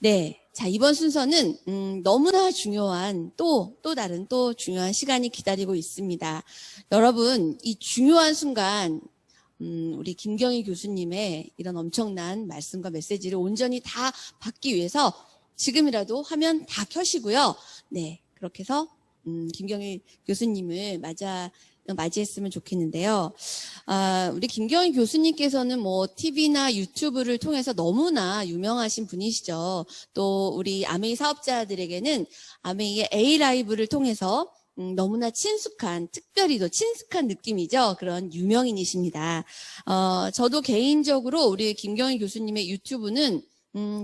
네. 자, 이번 순서는, 너무나 중요한, 또 다른 중요한 시간이 기다리고 있습니다. 여러분, 이 중요한 순간, 우리 김경희 교수님의 이런 엄청난 말씀과 메시지를 온전히 다 받기 위해서 지금이라도 화면 다 켜시고요. 네. 그렇게 해서, 김경희 교수님을 맞이했으면 좋겠는데요. 우리 김경희 교수님께서는 뭐 TV나 유튜브를 통해서 너무나 유명하신 분이시죠. 또 우리 아메이 사업자들에게는 아메이의 A-라이브를 통해서 너무나 특별히 더 친숙한 느낌이죠. 그런 유명인이십니다. 저도 개인적으로 우리 김경희 교수님의 유튜브는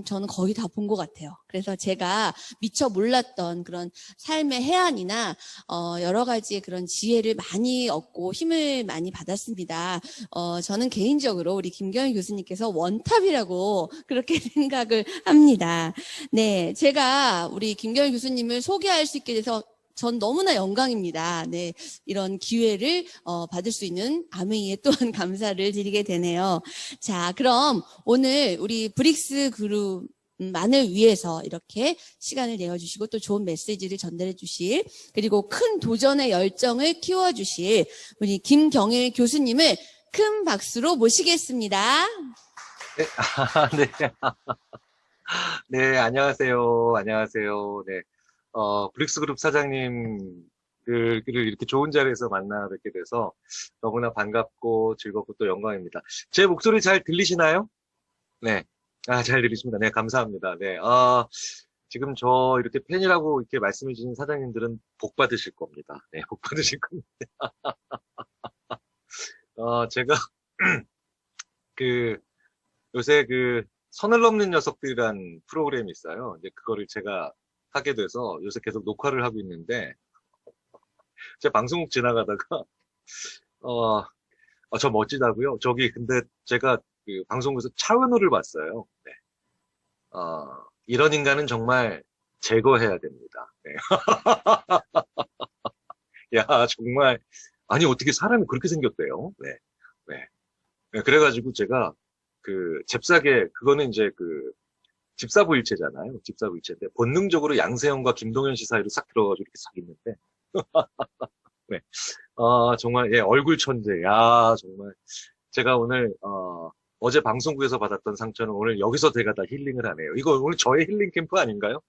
저는 거의 다 본 것 같아요. 그래서 제가 미처 몰랐던 그런 삶의 해안이나, 여러 가지의 그런 지혜를 많이 얻고 힘을 많이 받았습니다. 저는 개인적으로 우리 김경희 교수님께서 원탑이라고 그렇게 생각을 합니다. 네. 제가 우리 김경희 교수님을 소개할 수 있게 돼서 전 너무나 영광입니다. 네, 이런 기회를 받을 수 있는 아메이에 또한 감사를 드리게 되네요. 자, 그럼 오늘 우리 브릭스 그룹만을 위해서 이렇게 시간을 내어주시고 또 좋은 메시지를 전달해 주실, 그리고 큰 도전의 열정을 키워주실 우리 김경일 교수님을 큰 박수로 모시겠습니다. 네, 네. 네, 안녕하세요. 안녕하세요. 네. 브릭스 그룹 사장님을 이렇게 좋은 자리에서 만나 뵙게 돼서 너무나 반갑고 즐겁고 또 영광입니다. 제 목소리 잘 들리시나요? 네. 잘 들리십니다. 네, 감사합니다. 네. 지금 저 이렇게 팬이라고 이렇게 말씀해 주신 사장님들은 복 받으실 겁니다. 네, 복 받으실 겁니다. 제가 요새 선을 넘는 녀석들이란 프로그램이 있어요. 이제 그거를 제가 하게 돼서 요새 계속 녹화를 하고 있는데, 제가 방송국 지나가다가, 저 멋지다고요? 근데 제가 방송국에서 차은우를 봤어요. 네. 이런 인간은 정말 제거해야 됩니다. 네. 야, 정말, 아니, 어떻게 사람이 그렇게 생겼대요? 네. 네. 네, 그래가지고 제가 잽싸게, 그거는 이제 집사부일체잖아요. 집사부일체인데 본능적으로 양세형과 김동현 씨 사이로 싹 들어가지고 이렇게 싹 있는데 네. 정말 예, 얼굴 천재. 야, 정말 제가 오늘 어제 방송국에서 받았던 상처는 오늘 여기서 제가 다 힐링을 하네요. 이거 오늘 저의 힐링 캠프 아닌가요?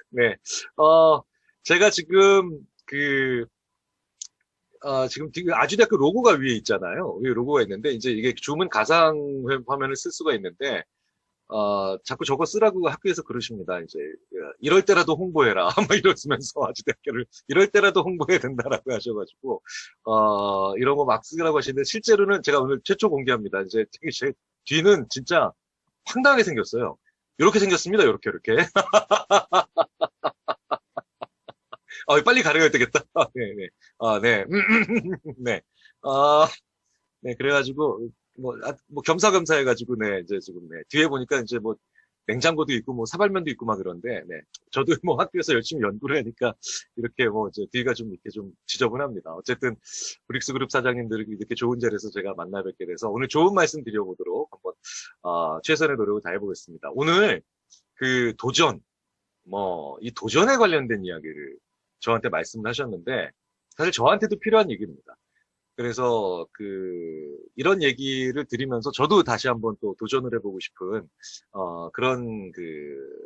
네. 제가 지금 지금 아주대학교 로고가 위에 있잖아요. 위에 로고가 있는데 이제 이게 줌은 가상 화면을 쓸 수가 있는데 자꾸 저거 쓰라고 학교에서 그러십니다. 이제, 이럴 때라도 홍보해라. 막 이러면서 아주대학교를, 이럴 때라도 홍보해야 된다라고 하셔가지고, 이런 거 막 쓰라고 하시는데, 실제로는 제가 오늘 최초 공개합니다. 이제, 제 뒤는 진짜 황당하게 생겼어요. 이렇게 생겼습니다. 이렇게. 빨리 가려야 되겠다. 네, 네. 네. 네. 네, 그래가지고, 겸사겸사 해가지고, 네, 이제 지금, 네, 뒤에 보니까 이제 냉장고도 있고, 사발면도 있고 막 그런데, 네. 저도 학교에서 열심히 연구를 하니까, 이렇게 이제 뒤가 좀 이렇게 좀 지저분합니다. 어쨌든, 브릭스 그룹 사장님들 이렇게 좋은 자리에서 제가 만나 뵙게 돼서, 오늘 좋은 말씀 드려보도록 한번, 최선의 노력을 다해보겠습니다. 오늘, 도전, 이 도전에 관련된 이야기를 저한테 말씀을 하셨는데, 사실 저한테도 필요한 얘기입니다. 그래서 이런 얘기를 드리면서 저도 다시 한번 또 도전을 해보고 싶은 그런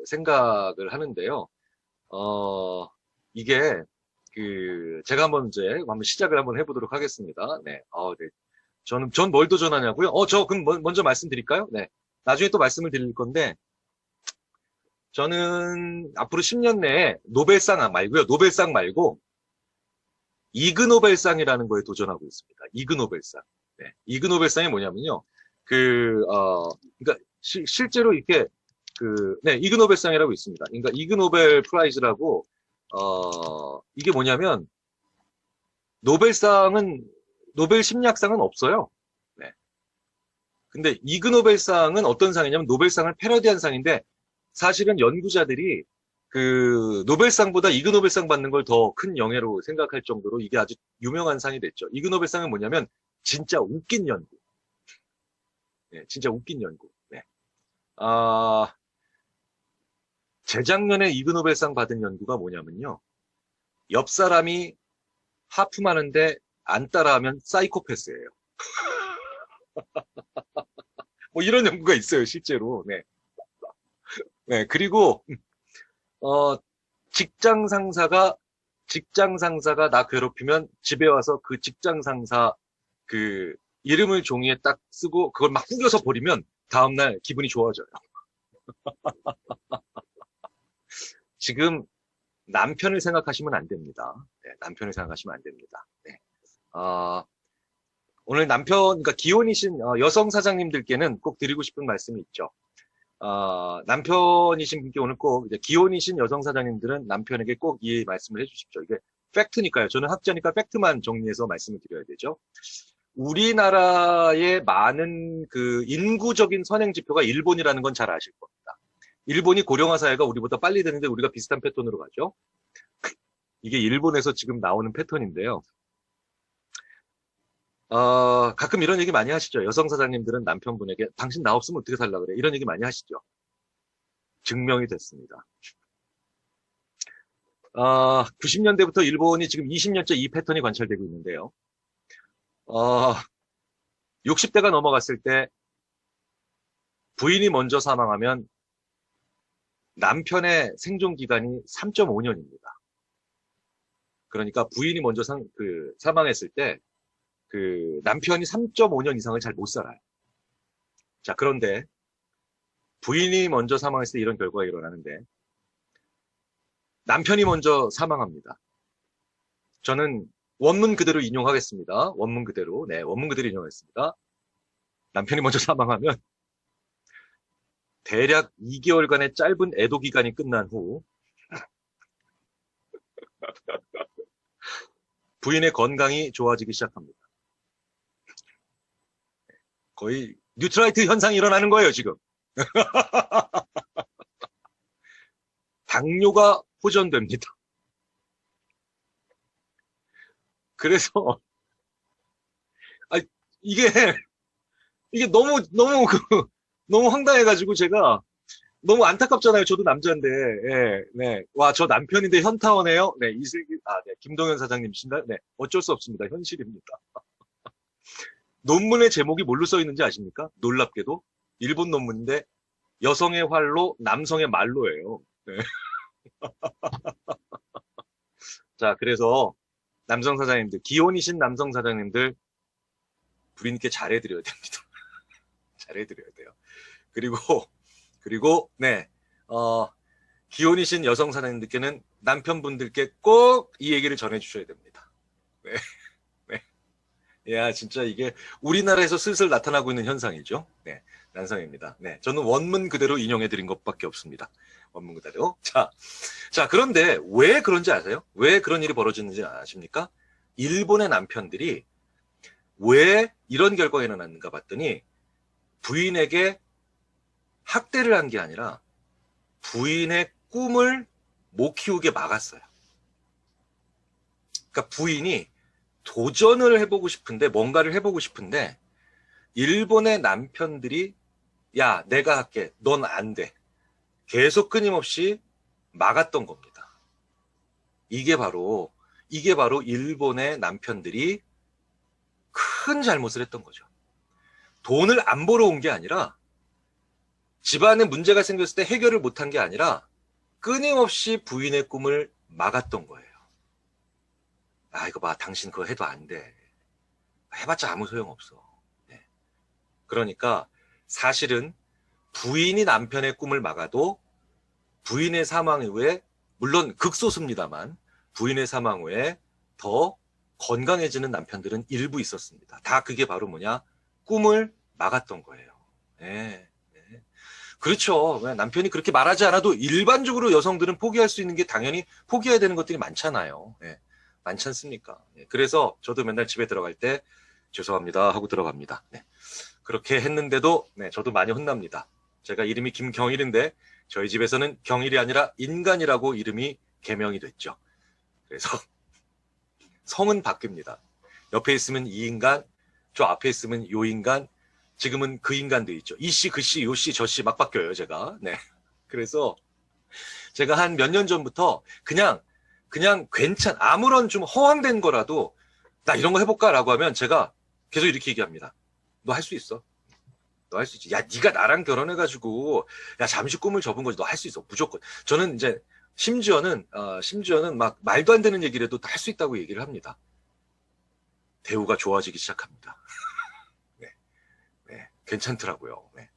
생각을 하는데요. 이게 제가 한번 시작을 한번 해보도록 하겠습니다. 네. 네. 전 뭘 도전하냐고요? 그럼 먼저 말씀드릴까요? 네. 나중에 또 말씀을 드릴 건데 저는 앞으로 10년 내에 노벨상 말고요. 노벨상 말고 이그노벨상이라는 거에 도전하고 있습니다. 이그노벨상. 네. 이그노벨상이 뭐냐면요. 그러니까 실제로 이렇게 네, 이그노벨상이라고 있습니다. 그러니까 이그노벨 프라이즈라고 이게 뭐냐면 노벨 심리학상은 없어요. 네. 근데 이그노벨상은 어떤 상이냐면 노벨상을 패러디한 상인데 사실은 연구자들이 노벨상보다 이그노벨상 받는 걸 더 큰 영예로 생각할 정도로 이게 아주 유명한 상이 됐죠. 이그노벨상은 뭐냐면, 진짜 웃긴 연구. 네, 진짜 웃긴 연구. 네. 아, 재작년에 이그노벨상 받은 연구가 뭐냐면요. 옆 사람이 하품하는데 안 따라하면 사이코패스예요. 뭐 이런 연구가 있어요, 실제로. 네. 네. 그리고 어, 직장 상사가 직장 상사가 나 괴롭히면 집에 와서 그 직장 상사 그 이름을 종이에 딱 쓰고 그걸 막 구겨서 버리면 다음날 기분이 좋아져요. 지금 남편을 생각하시면 안 됩니다. 네, 남편을 생각하시면 안 됩니다. 네. 아, 오늘 그러니까 기혼이신 여성 사장님들께는 꼭 드리고 싶은 말씀이 있죠. 남편이신 분께 오늘 꼭 이제 기혼이신 여성 사장님들은 남편에게 꼭 이 말씀을 해주십시오. 이게 팩트니까요. 저는 학자니까 팩트만 정리해서 말씀을 드려야 되죠. 우리나라의 많은 그 인구적인 선행 지표가 일본이라는 건 잘 아실 겁니다. 일본이 고령화 사회가 우리보다 빨리 되는데 우리가 비슷한 패턴으로 가죠. 이게 일본에서 지금 나오는 패턴인데요. 가끔 이런 얘기 많이 하시죠. 여성 사장님들은 남편분에게 당신 나 없으면 어떻게 살라 그래? 이런 얘기 많이 하시죠. 증명이 됐습니다. 90년대부터 일본이 지금 20년째 이 패턴이 관찰되고 있는데요. 60대가 넘어갔을 때 부인이 먼저 사망하면 남편의 생존 기간이 3.5년입니다. 그러니까 부인이 먼저 사망했을 때 그 남편이 3.5년 이상을 잘 못 살아요. 자, 그런데 부인이 먼저 사망했을 때 이런 결과가 일어나는데 남편이 먼저 사망합니다. 저는 원문 그대로 인용하겠습니다. 원문 그대로. 네, 원문 그대로 인용하겠습니다. 남편이 먼저 사망하면 대략 2개월간의 짧은 애도 기간이 끝난 후 부인의 건강이 좋아지기 시작합니다. 거의 뉴트라이트 현상이 일어나는 거예요, 지금. 당뇨가 호전됩니다. 그래서 아, 이게 이게 너무 황당해가지고 제가 너무 안타깝잖아요. 저도 남자인데, 예, 네. 와, 저 남편인데 현타오네요. 네, 네, 김동현 사장님이신가요? 네, 어쩔 수 없습니다. 현실입니다. 논문의 제목이 뭘로 써 있는지 아십니까? 놀랍게도 일본 논문인데 여성의 활로 남성의 말로예요. 네. 자, 그래서 남성 사장님들, 기혼이신 남성 사장님들 부인께 잘해드려야 됩니다. 잘해드려야 돼요. 그리고 네, 기혼이신 여성 사장님들께는 남편분들께 꼭 이 얘기를 전해주셔야 됩니다. 네, 네. 야, 진짜 이게 우리나라에서 슬슬 나타나고 있는 현상이죠. 네, 난성입니다. 네, 저는 원문 그대로 인용해드린 것밖에 없습니다. 원문 그대로. 자, 그런데 왜 그런지 아세요? 왜 그런 일이 벌어지는지 아십니까? 일본의 남편들이 왜 이런 결과가 일어났는가 봤더니 부인에게 학대를 한 게 아니라 부인의 꿈을 못 키우게 막았어요. 그러니까 부인이 도전을 해보고 싶은데 뭔가를 해보고 싶은데 일본의 남편들이 야, 내가 할게. 넌 안 돼. 계속 끊임없이 막았던 겁니다. 이게 바로 일본의 남편들이 큰 잘못을 했던 거죠. 돈을 안 벌어 온 게 아니라 집안에 문제가 생겼을 때 해결을 못한 게 아니라 끊임없이 부인의 꿈을 막았던 거예요. 아, 이거 봐. 당신 그거 해도 안 돼. 해봤자 아무 소용없어. 네. 그러니까 사실은 부인이 남편의 꿈을 막아도 부인의 사망 이후에 물론 극소수입니다만 부인의 사망 후에 더 건강해지는 남편들은 일부 있었습니다. 다 그게 바로 뭐냐? 꿈을 막았던 거예요. 네. 네. 그렇죠. 남편이 그렇게 말하지 않아도 일반적으로 여성들은 포기할 수 있는 게 당연히 포기해야 되는 것들이 많잖아요. 네. 많지 않습니까? 네. 그래서 저도 맨날 집에 들어갈 때 죄송합니다 하고 들어갑니다. 네. 그렇게 했는데도 네, 저도 많이 혼납니다. 제가 이름이 김경일인데 저희 집에서는 경일이 아니라 인간이라고 이름이 개명이 됐죠. 그래서 성은 바뀝니다. 옆에 있으면 이 인간, 저 앞에 있으면 요 인간, 지금은 그 인간도 있죠. 이 씨, 그 씨, 요 씨, 저 씨 막 바뀌어요, 제가. 네. 그래서 제가 한 몇 년 전부터 그냥 아무런 좀 허황된 거라도 나 이런 거 해볼까라고 하면 제가 계속 이렇게 얘기합니다. 너 할 수 있어. 너 할 수 있지. 야, 네가 나랑 결혼해가지고 야 잠시 꿈을 접은 거지. 너 할 수 있어. 무조건. 저는 이제 심지어는 막 말도 안 되는 얘기라도 다 할 수 있다고 얘기를 합니다. 대우가 좋아지기 시작합니다. 네, 네, 괜찮더라고요. 네.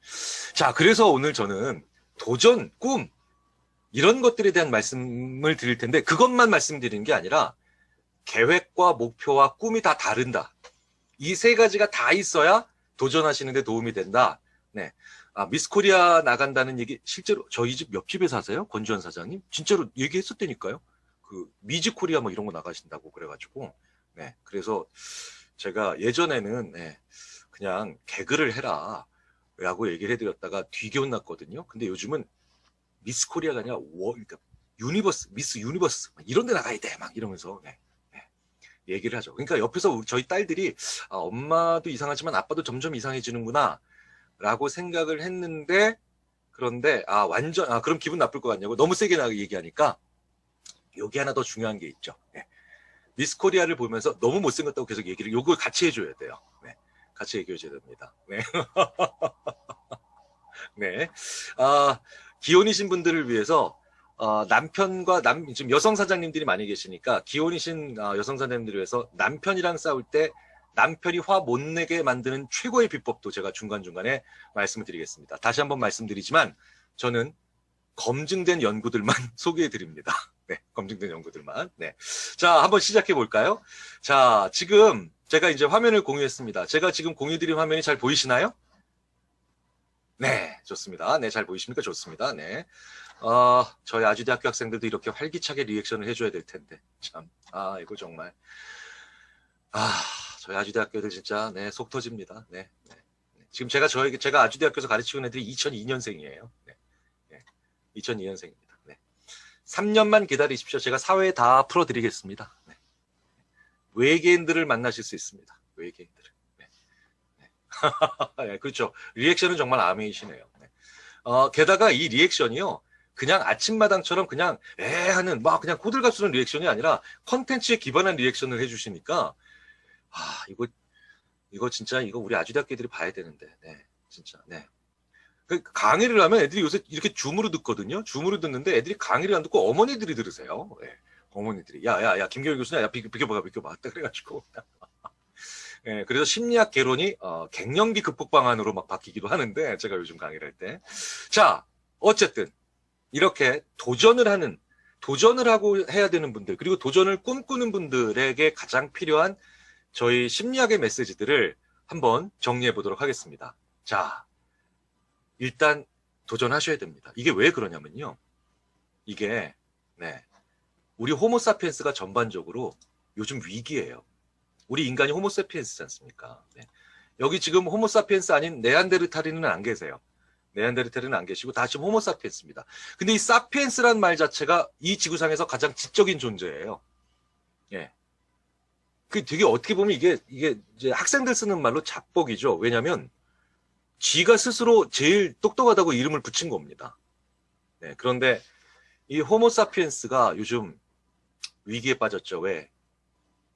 자, 그래서 오늘 저는 도전, 꿈 이런 것들에 대한 말씀을 드릴 텐데 그것만 말씀드리는 게 아니라 계획과 목표와 꿈이 다 다른다. 이 세 가지가 다 있어야 도전하시는 데 도움이 된다. 네. 미스 코리아 나간다는 얘기 실제로 저희 집 옆집에 사세요? 권주현 사장님? 진짜로 얘기했었다니까요. 그 미즈 코리아 뭐 이런 거 나가신다고 그래가지고 네. 그래서 제가 예전에는 네, 그냥 개그를 해라 라고 얘기를 해드렸다가 뒤기운 났거든요. 근데 요즘은 미스 코리아가 아니라 그러니까 유니버스, 미스 유니버스 이런 데 나가야 돼 막 이러면서 네, 네, 얘기를 하죠. 그러니까 옆에서 저희 딸들이 엄마도 이상하지만 아빠도 점점 이상해지는구나 라고 생각을 했는데 그런데 완전 그럼 기분 나쁠 것 같냐고 너무 세게 얘기하니까 여기 하나 더 중요한 게 있죠. 네. 미스 코리아를 보면서 너무 못생겼다고 계속 얘기를 요걸 같이 해줘야 돼요. 네. 같이 얘기해줘야 됩니다. 네. 네. 기혼이신 분들을 위해서 남편과 지금 여성 사장님들이 많이 계시니까 기혼이신 여성 사장님들을 위해서 남편이랑 싸울 때 남편이 화 못 내게 만드는 최고의 비법도 제가 중간중간에 말씀을 드리겠습니다. 다시 한번 말씀드리지만 저는 검증된 연구들만 소개해 드립니다. 네, 검증된 연구들만. 네. 자, 한번 시작해 볼까요? 자, 지금 제가 이제 화면을 공유했습니다. 제가 지금 공유드린 화면이 잘 보이시나요? 네, 좋습니다. 네, 잘 보이십니까? 좋습니다. 네. 저희 아주대학교 학생들도 이렇게 활기차게 리액션을 해줘야 될 텐데. 참, 이거 정말. 저희 아주대학교들 진짜, 네, 속 터집니다. 네. 네. 지금 제가 아주대학교에서 가르치는 애들이 2002년생이에요. 네. 네. 2002년생입니다. 네. 3년만 기다리십시오. 제가 사회에 다 풀어드리겠습니다. 네. 외계인들을 만나실 수 있습니다. 외계인들을. 네, 그렇죠. 리액션은 정말 아메이시네요. 네. 게다가 이 리액션이요. 그냥 아침마당처럼 그냥 하는 막 그냥 호들갑 쓰는 리액션이 아니라 컨텐츠에 기반한 리액션을 해주시니까 이거 진짜 이거 우리 아주대학교 애들이 봐야 되는데 네 진짜 네. 강의를 하면 애들이 요새 이렇게 줌으로 듣거든요. 줌으로 듣는데 애들이 강의를 안 듣고 어머니들이 들으세요. 네. 어머니들이 야야야 김경일 교수님 야 비켜봐 그래가지고 네, 그래서 심리학 개론이 갱년기 극복 방안으로 막 바뀌기도 하는데 제가 요즘 강의를 할 때 자 어쨌든 이렇게 도전을 하고 해야 되는 분들 그리고 도전을 꿈꾸는 분들에게 가장 필요한 저희 심리학의 메시지들을 한번 정리해 보도록 하겠습니다. 자 일단 도전하셔야 됩니다. 이게 왜 그러냐면요. 이게 네, 우리 호모사피엔스가 전반적으로 요즘 위기예요. 우리 인간이 호모사피엔스지 않습니까? 네. 여기 지금 호모사피엔스 아닌 네안데르탈인은 안 계세요. 네안데르탈인은 안 계시고 다 지금 호모사피엔스입니다. 근데 이 사피엔스라는 말 자체가 이 지구상에서 가장 지적인 존재예요. 예. 그 되게 어떻게 보면 이게 이제 학생들 쓰는 말로 잡복이죠. 왜냐면 지가 스스로 제일 똑똑하다고 이름을 붙인 겁니다. 네. 그런데 이 호모사피엔스가 요즘 위기에 빠졌죠. 왜?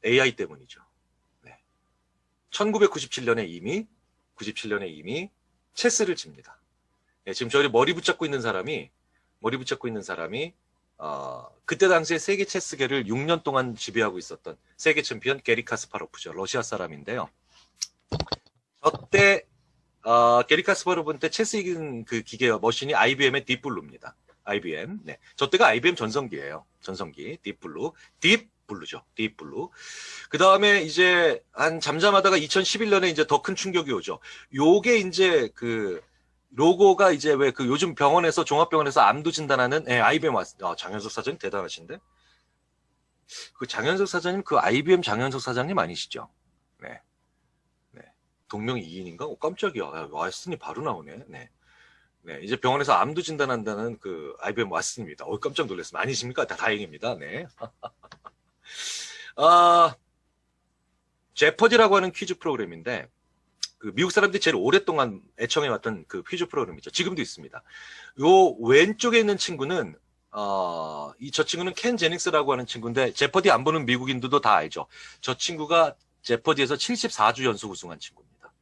AI 때문이죠. 1997년에 이미 체스를 칩니다. 네, 지금 저희 머리 붙잡고 있는 사람이 그때 당시에 세계 체스계를 6년 동안 지배하고 있었던 세계 챔피언 게리 카스파로프죠. 러시아 사람인데요. 저때 게리 카스파로프한테 체스 이긴 그 기계 머신이 IBM의 딥블루입니다. IBM. 네. 저 때가 IBM 전성기예요. 전성기. 딥블루죠. 딥블루. 그 다음에 이제 잠잠하다가 2011년에 이제 더 큰 충격이 오죠. 요게 이제 그 로고가 이제 왜 그 요즘 병원에서 종합병원에서 암도 진단하는 IBM 장현석 사장님 대단하신데. 그 장현석 사장님 그 IBM 장현석 사장님 아니시죠? 네. 네. 동명이인인가? 깜짝이야. 왓슨이 바로 나오네. 네. 네, 이제 병원에서 암도 진단한다는 그 IBM 왓슨입니다. 깜짝 놀랐습니다. 아니십니까? 다행입니다. 네. 제퍼디라고 하는 퀴즈 프로그램인데 그 미국 사람들이 제일 오랫동안 애청해왔던 그 퀴즈 프로그램이죠. 지금도 있습니다. 요 왼쪽에 있는 친구는 저 친구는 켄 제닉스라고 하는 친구인데 제퍼디 안 보는 미국인들도 다 알죠. 저 친구가 제퍼디에서 74주 연속 우승한 친구입니다.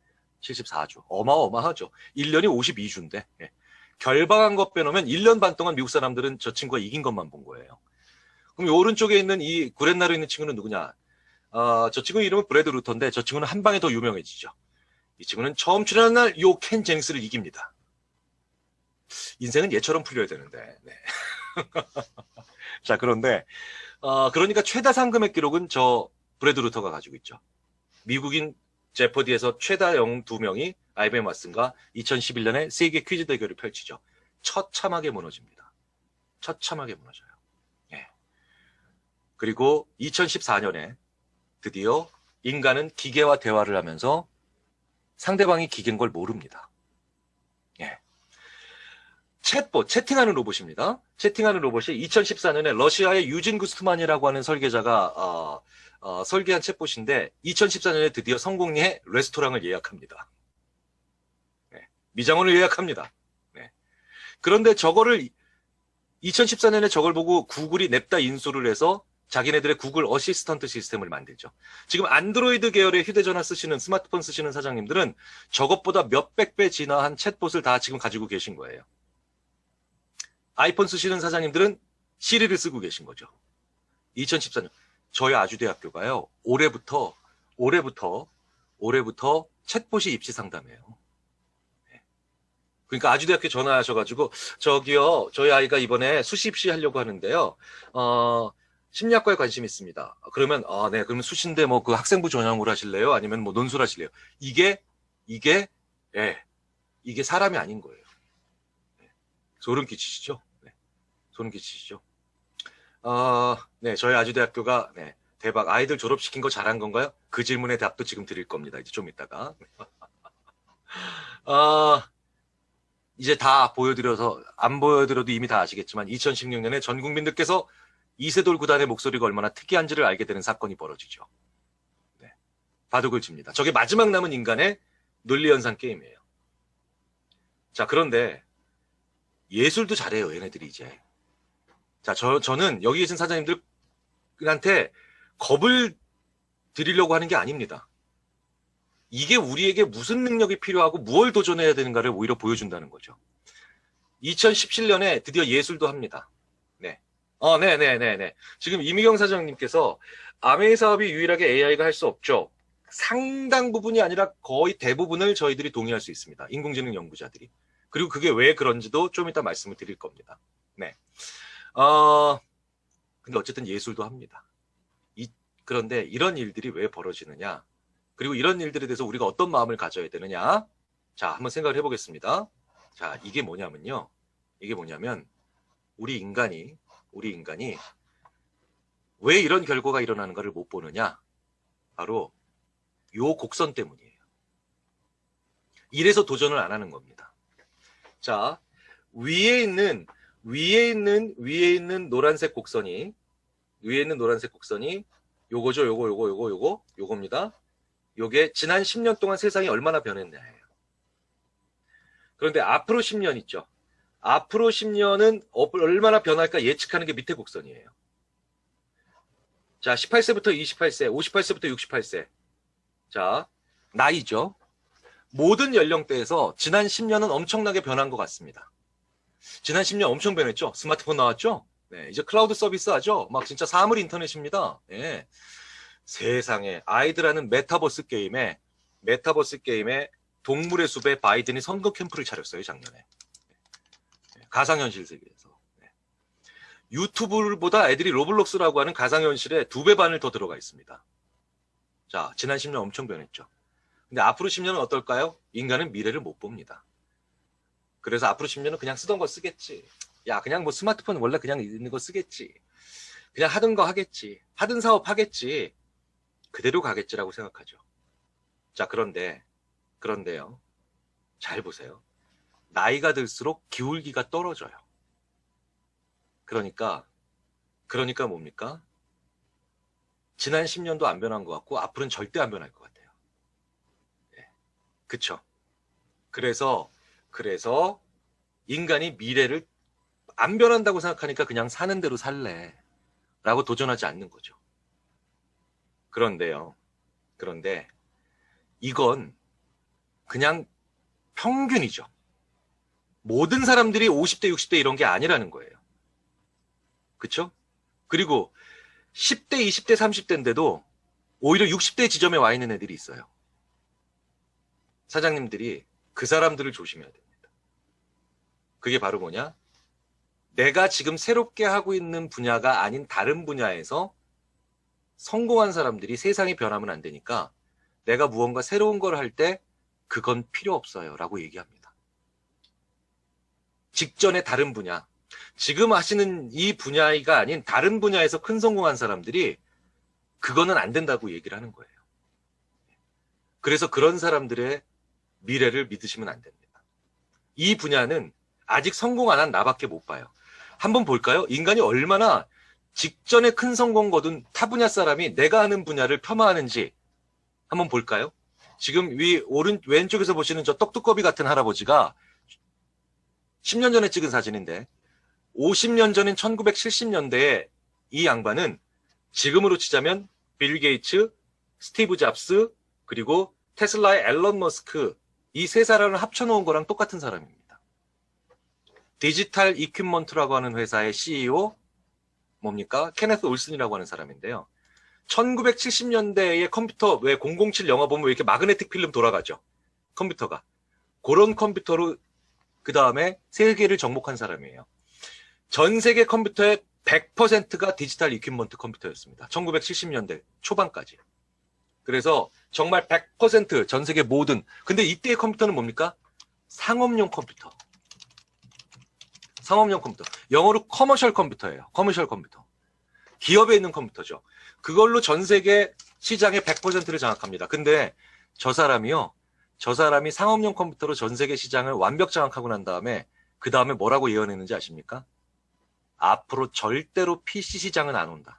74주. 어마어마하죠. 1년이 52주인데. 예. 결방한 것 빼놓으면 1년 반 동안 미국 사람들은 저 친구가 이긴 것만 본 거예요. 그럼 이 오른쪽에 있는 이 구렛나루 있는 친구는 누구냐? 저 친구 이름은 브래드 루터인데 저 친구는 한 방에 더 유명해지죠. 이 친구는 처음 출연한 날 요 켄 제닉스를 이깁니다. 인생은 얘처럼 풀려야 되는데. 네. 자, 그런데 그러니까 최다 상금액 기록은 저 브래드 루터가 가지고 있죠. 미국인 제퍼디에서 최다 영웅 2명이 IBM 왓슨과 2011년에 세계 퀴즈 대결을 펼치죠. 처참하게 무너집니다. 처참하게 무너져요. 예. 그리고 2014년에 드디어 인간은 기계와 대화를 하면서 상대방이 기계인 걸 모릅니다. 예. 챗봇, 채팅하는 로봇입니다. 채팅하는 로봇이 2014년에 러시아의 유진 구스트만이라고 하는 설계자가 설계한 챗봇인데 2014년에 드디어 성공리에 레스토랑을 예약합니다. 네. 미장원을 예약합니다. 네. 그런데 저거를 2014년에 저걸 보고 구글이 냅다 인수를 해서 자기네들의 구글 어시스턴트 시스템을 만들죠. 지금 안드로이드 계열의 휴대전화 쓰시는 스마트폰 쓰시는 사장님들은 저것보다 몇백 배 진화한 챗봇을 다 지금 가지고 계신 거예요. 아이폰 쓰시는 사장님들은 시리를 쓰고 계신 거죠. 2014년. 저희 아주대학교가요. 올해부터 챗봇이 입시 상담해요. 네. 그러니까 아주대학교 전화하셔가지고 저기요. 저희 아이가 이번에 수시 입시 하려고 하는데요. 심리학과에 관심 있습니다. 그러면 네. 그러면 수시인데 뭐 그 학생부 전형으로 하실래요? 아니면 뭐 논술 하실래요? 이게 사람이 아닌 거예요. 네. 소름 끼치시죠? 네. 소름 끼치시죠? 네, 저희 아주대학교가, 네, 대박. 아이들 졸업시킨 거 잘한 건가요? 그 질문의 답도 지금 드릴 겁니다. 이제 좀 이따가. 이제 다 보여드려서, 안 보여드려도 이미 다 아시겠지만, 2016년에 전 국민들께서 이세돌 구단의 목소리가 얼마나 특이한지를 알게 되는 사건이 벌어지죠. 네, 바둑을 칩니다. 저게 마지막 남은 인간의 논리연산 게임이에요. 자, 그런데, 예술도 잘해요, 얘네들이 이제. 자, 저는 여기 계신 사장님들한테 겁을 드리려고 하는 게 아닙니다. 이게 우리에게 무슨 능력이 필요하고 무엇을 도전해야 되는가를 오히려 보여준다는 거죠. 2017년에 드디어 예술도 합니다. 네. 네네네네. 지금 이미경 사장님께서 아메이 사업이 유일하게 AI가 할 수 없죠. 상당 부분이 아니라 거의 대부분을 저희들이 동의할 수 있습니다. 인공지능 연구자들이. 그리고 그게 왜 그런지도 좀 이따 말씀을 드릴 겁니다. 네. 근데 어쨌든 예술도 합니다. 그런데 이런 일들이 왜 벌어지느냐? 그리고 이런 일들에 대해서 우리가 어떤 마음을 가져야 되느냐? 자, 한번 생각을 해보겠습니다. 자, 이게 뭐냐면, 우리 인간이 왜 이런 결과가 일어나는가를 못 보느냐? 바로 요 곡선 때문이에요. 이래서 도전을 안 하는 겁니다. 자, 위에 있는 노란색 곡선이 요거죠. 요겁니다. 요게 지난 10년 동안 세상이 얼마나 변했냐예요. 그런데 앞으로 10년 있죠. 앞으로 10년은 얼마나 변할까 예측하는 게 밑에 곡선이에요. 자, 18세부터 28세, 58세부터 68세. 자, 나이죠. 모든 연령대에서 지난 10년은 엄청나게 변한 것 같습니다. 지난 10년 엄청 변했죠. 스마트폰 나왔죠. 네, 이제 클라우드 서비스 하죠. 막 진짜 사물 인터넷입니다. 네. 세상에 아이들 하는 메타버스 게임에 동물의 숲에 바이든이 선거 캠프를 차렸어요. 작년에. 네. 가상현실 세계에서. 네. 유튜브보다 애들이 로블록스라고 하는 가상현실에 2배 반을 더 들어가 있습니다. 자, 지난 10년 엄청 변했죠. 근데 앞으로 10년은 어떨까요? 인간은 미래를 못 봅니다. 그래서 앞으로 10년은 그냥 쓰던 거 쓰겠지. 야, 그냥 뭐 스마트폰 원래 그냥 있는 거 쓰겠지. 그냥 하던 거 하겠지. 하던 사업 하겠지. 그대로 가겠지라고 생각하죠. 자, 그런데요. 잘 보세요. 나이가 들수록 기울기가 떨어져요. 그러니까 뭡니까? 지난 10년도 안 변한 것 같고 앞으로는 절대 안 변할 것 같아요. 네. 그쵸. 그래서 인간이 미래를 안 변한다고 생각하니까 그냥 사는 대로 살래. 라고 도전하지 않는 거죠. 그런데 이건 그냥 평균이죠. 모든 사람들이 50대, 60대 이런 게 아니라는 거예요. 그쵸? 그리고 10대, 20대, 30대인데도 오히려 60대 지점에 와 있는 애들이 있어요. 사장님들이 그 사람들을 조심해야 됩니다. 그게 바로 뭐냐? 내가 지금 새롭게 하고 있는 분야가 아닌 다른 분야에서 성공한 사람들이 세상이 변하면 안 되니까 내가 무언가 새로운 걸 할 때 그건 필요 없어요 라고 얘기합니다. 직전에 다른 분야, 지금 하시는 이 분야가 아닌 다른 분야에서 큰 성공한 사람들이 그거는 안 된다고 얘기를 하는 거예요. 그래서 그런 사람들의 미래를 믿으시면 안 됩니다. 이 분야는 아직 성공 안 한 나밖에 못 봐요. 한번 볼까요? 인간이 얼마나 직전에 큰 성공 거둔 타 분야 사람이 내가 하는 분야를 폄하하는지 한번 볼까요? 지금 왼쪽에서 보시는 저 떡두꺼비 같은 할아버지가 10년 전에 찍은 사진인데 50년 전인 1970년대에 이 양반은 지금으로 치자면 빌 게이츠, 스티브 잡스, 그리고 테슬라의 앨런 머스크 이 세 사람을 합쳐놓은 거랑 똑같은 사람입니다. 디지털 이퀴먼트라고 하는 회사의 CEO 뭡니까? 케네스 올슨이라고 하는 사람인데요. 1970년대의 컴퓨터 왜 007 영화 보면 왜 이렇게 마그네틱 필름 돌아가죠? 컴퓨터가. 그런 컴퓨터로 그 다음에 세계를 정복한 사람이에요. 전 세계 컴퓨터의 100%가 디지털 이퀴먼트 컴퓨터였습니다. 1970년대 초반까지. 그래서 정말 100%전 세계 모든 근데 이때의 컴퓨터는 뭡니까? 상업용 컴퓨터. 상업용 컴퓨터. 영어로 커머셜 컴퓨터예요. 커머셜 컴퓨터. 기업에 있는 컴퓨터죠. 그걸로 전 세계 시장의 100%를 장악합니다. 근데 저 사람이 상업용 컴퓨터로 전 세계 시장을 완벽 장악하고 난 다음에 그 다음에 뭐라고 예언했는지 아십니까? 앞으로 절대로 PC 시장은 안 온다.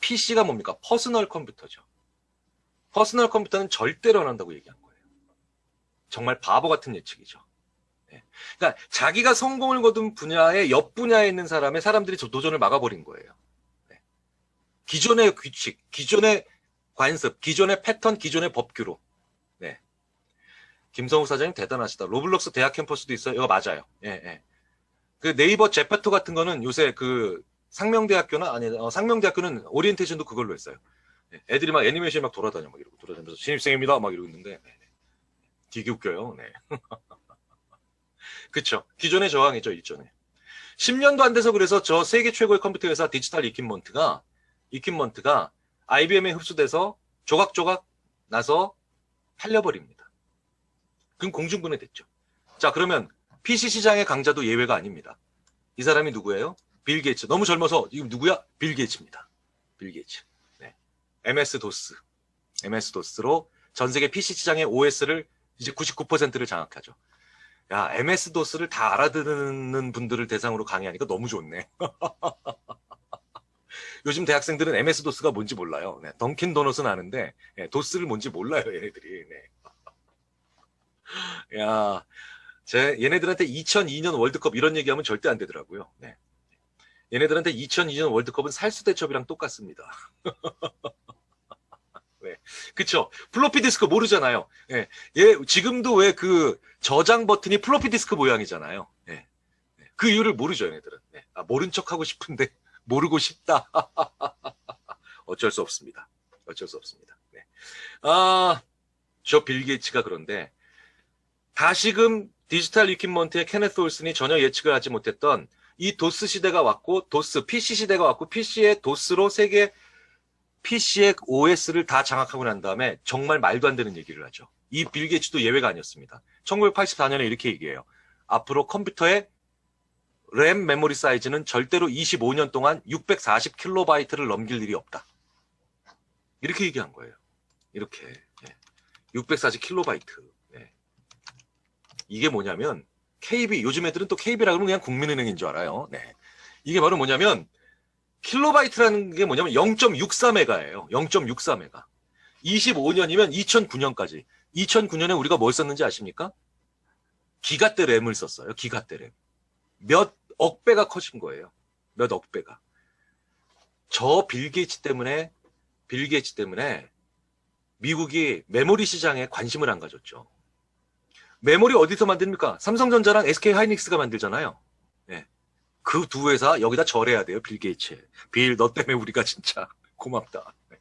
PC가 뭡니까? 퍼스널 컴퓨터죠. 퍼스널 컴퓨터는 절대로 안 한다고 얘기한 거예요. 정말 바보 같은 예측이죠. 네. 그러니까 자기가 성공을 거둔 분야의 옆 분야에 있는 사람들이 도전을 막아버린 거예요. 네. 기존의 규칙, 기존의 관습, 기존의 패턴, 기존의 법규로. 네. 김성욱 사장님 대단하시다. 로블록스 대학 캠퍼스도 있어요. 이거 맞아요. 예, 예. 그 네이버 제페토 같은 거는 요새 그 상명대학교는 오리엔테이션도 그걸로 했어요. 네. 애들이 막 애니메이션 막 돌아다니면서 신입생입니다. 막 이러고 있는데. 네. 되게 웃겨요. 네. 그쵸. 기존의 저항이죠, 일종의. 10년도 안 돼서 그래서 저 세계 최고의 컴퓨터 회사 디지털 이퀴먼트가 IBM에 흡수돼서 조각조각 나서 팔려버립니다. 그럼 공중분해됐죠. 자, 그러면 PC 시장의 강자도 예외가 아닙니다. 이 사람이 누구예요? 빌 게이츠. 너무 젊어서 이거 누구야? 빌 게이츠입니다. 빌 게이츠. 네. MS-DOS로 전 세계 PC 시장의 OS를 이제 99%를 장악하죠. 야, MS-DOS를 다 알아듣는 분들을 대상으로 강의하니까 너무 좋네. 요즘 대학생들은 MS-DOS가 뭔지 몰라요. 네, 던킨 도넛은 아는데 네, 도스를 뭔지 몰라요, 얘네들이. 네. 야, 얘네들한테 2002년 월드컵 이런 얘기하면 절대 안 되더라고요. 네. 얘네들한테 2002년 월드컵은 살수대첩이랑 똑같습니다. 네. 그쵸. 플로피 디스크 모르잖아요. 예. 얘, 지금도 왜 그 저장 버튼이 플로피 디스크 모양이잖아요. 예. 그 이유를 모르죠, 얘네들은. 네. 아, 모른 척 하고 싶은데, 모르고 싶다. 어쩔 수 없습니다. 어쩔 수 없습니다. 네. 아, 저 빌 게이츠가 그런데, 다시금 디지털 이퀴먼트의 케네스 올슨이 전혀 예측을 하지 못했던 이 도스 시대가 왔고, PC 시대가 왔고, PC의 도스로 세계 PC의 OS를 다 장악하고 난 다음에 정말 말도 안 되는 얘기를 하죠. 이 빌 게이츠도 예외가 아니었습니다. 1984년에 이렇게 얘기해요. 앞으로 컴퓨터의 램 메모리 사이즈는 절대로 25년 동안 640kB를 넘길 일이 없다. 이렇게 얘기한 거예요. 이렇게. 네. 640kB. 네. 이게 뭐냐면 KB, 요즘 애들은 또 KB라 그러면 그냥 국민은행인 줄 알아요. 네. 이게 바로 뭐냐면 킬로바이트라는 게 뭐냐면 0.64메가예요. 0.64메가. 25년이면 2009년까지. 2009년에 우리가 뭘 썼는지 아십니까? 기가대 램을 썼어요. 기가대 램. 몇 억 배가 커진 거예요. 몇 억 배가. 저 빌 게이츠 때문에 미국이 메모리 시장에 관심을 안 가졌죠. 메모리 어디서 만듭니까? 삼성전자랑 SK 하이닉스가 만들잖아요. 네. 그 두 회사 여기다 절해야 돼요. 빌 게이츠. 빌, 너 때문에 우리가 진짜 고맙다. 네.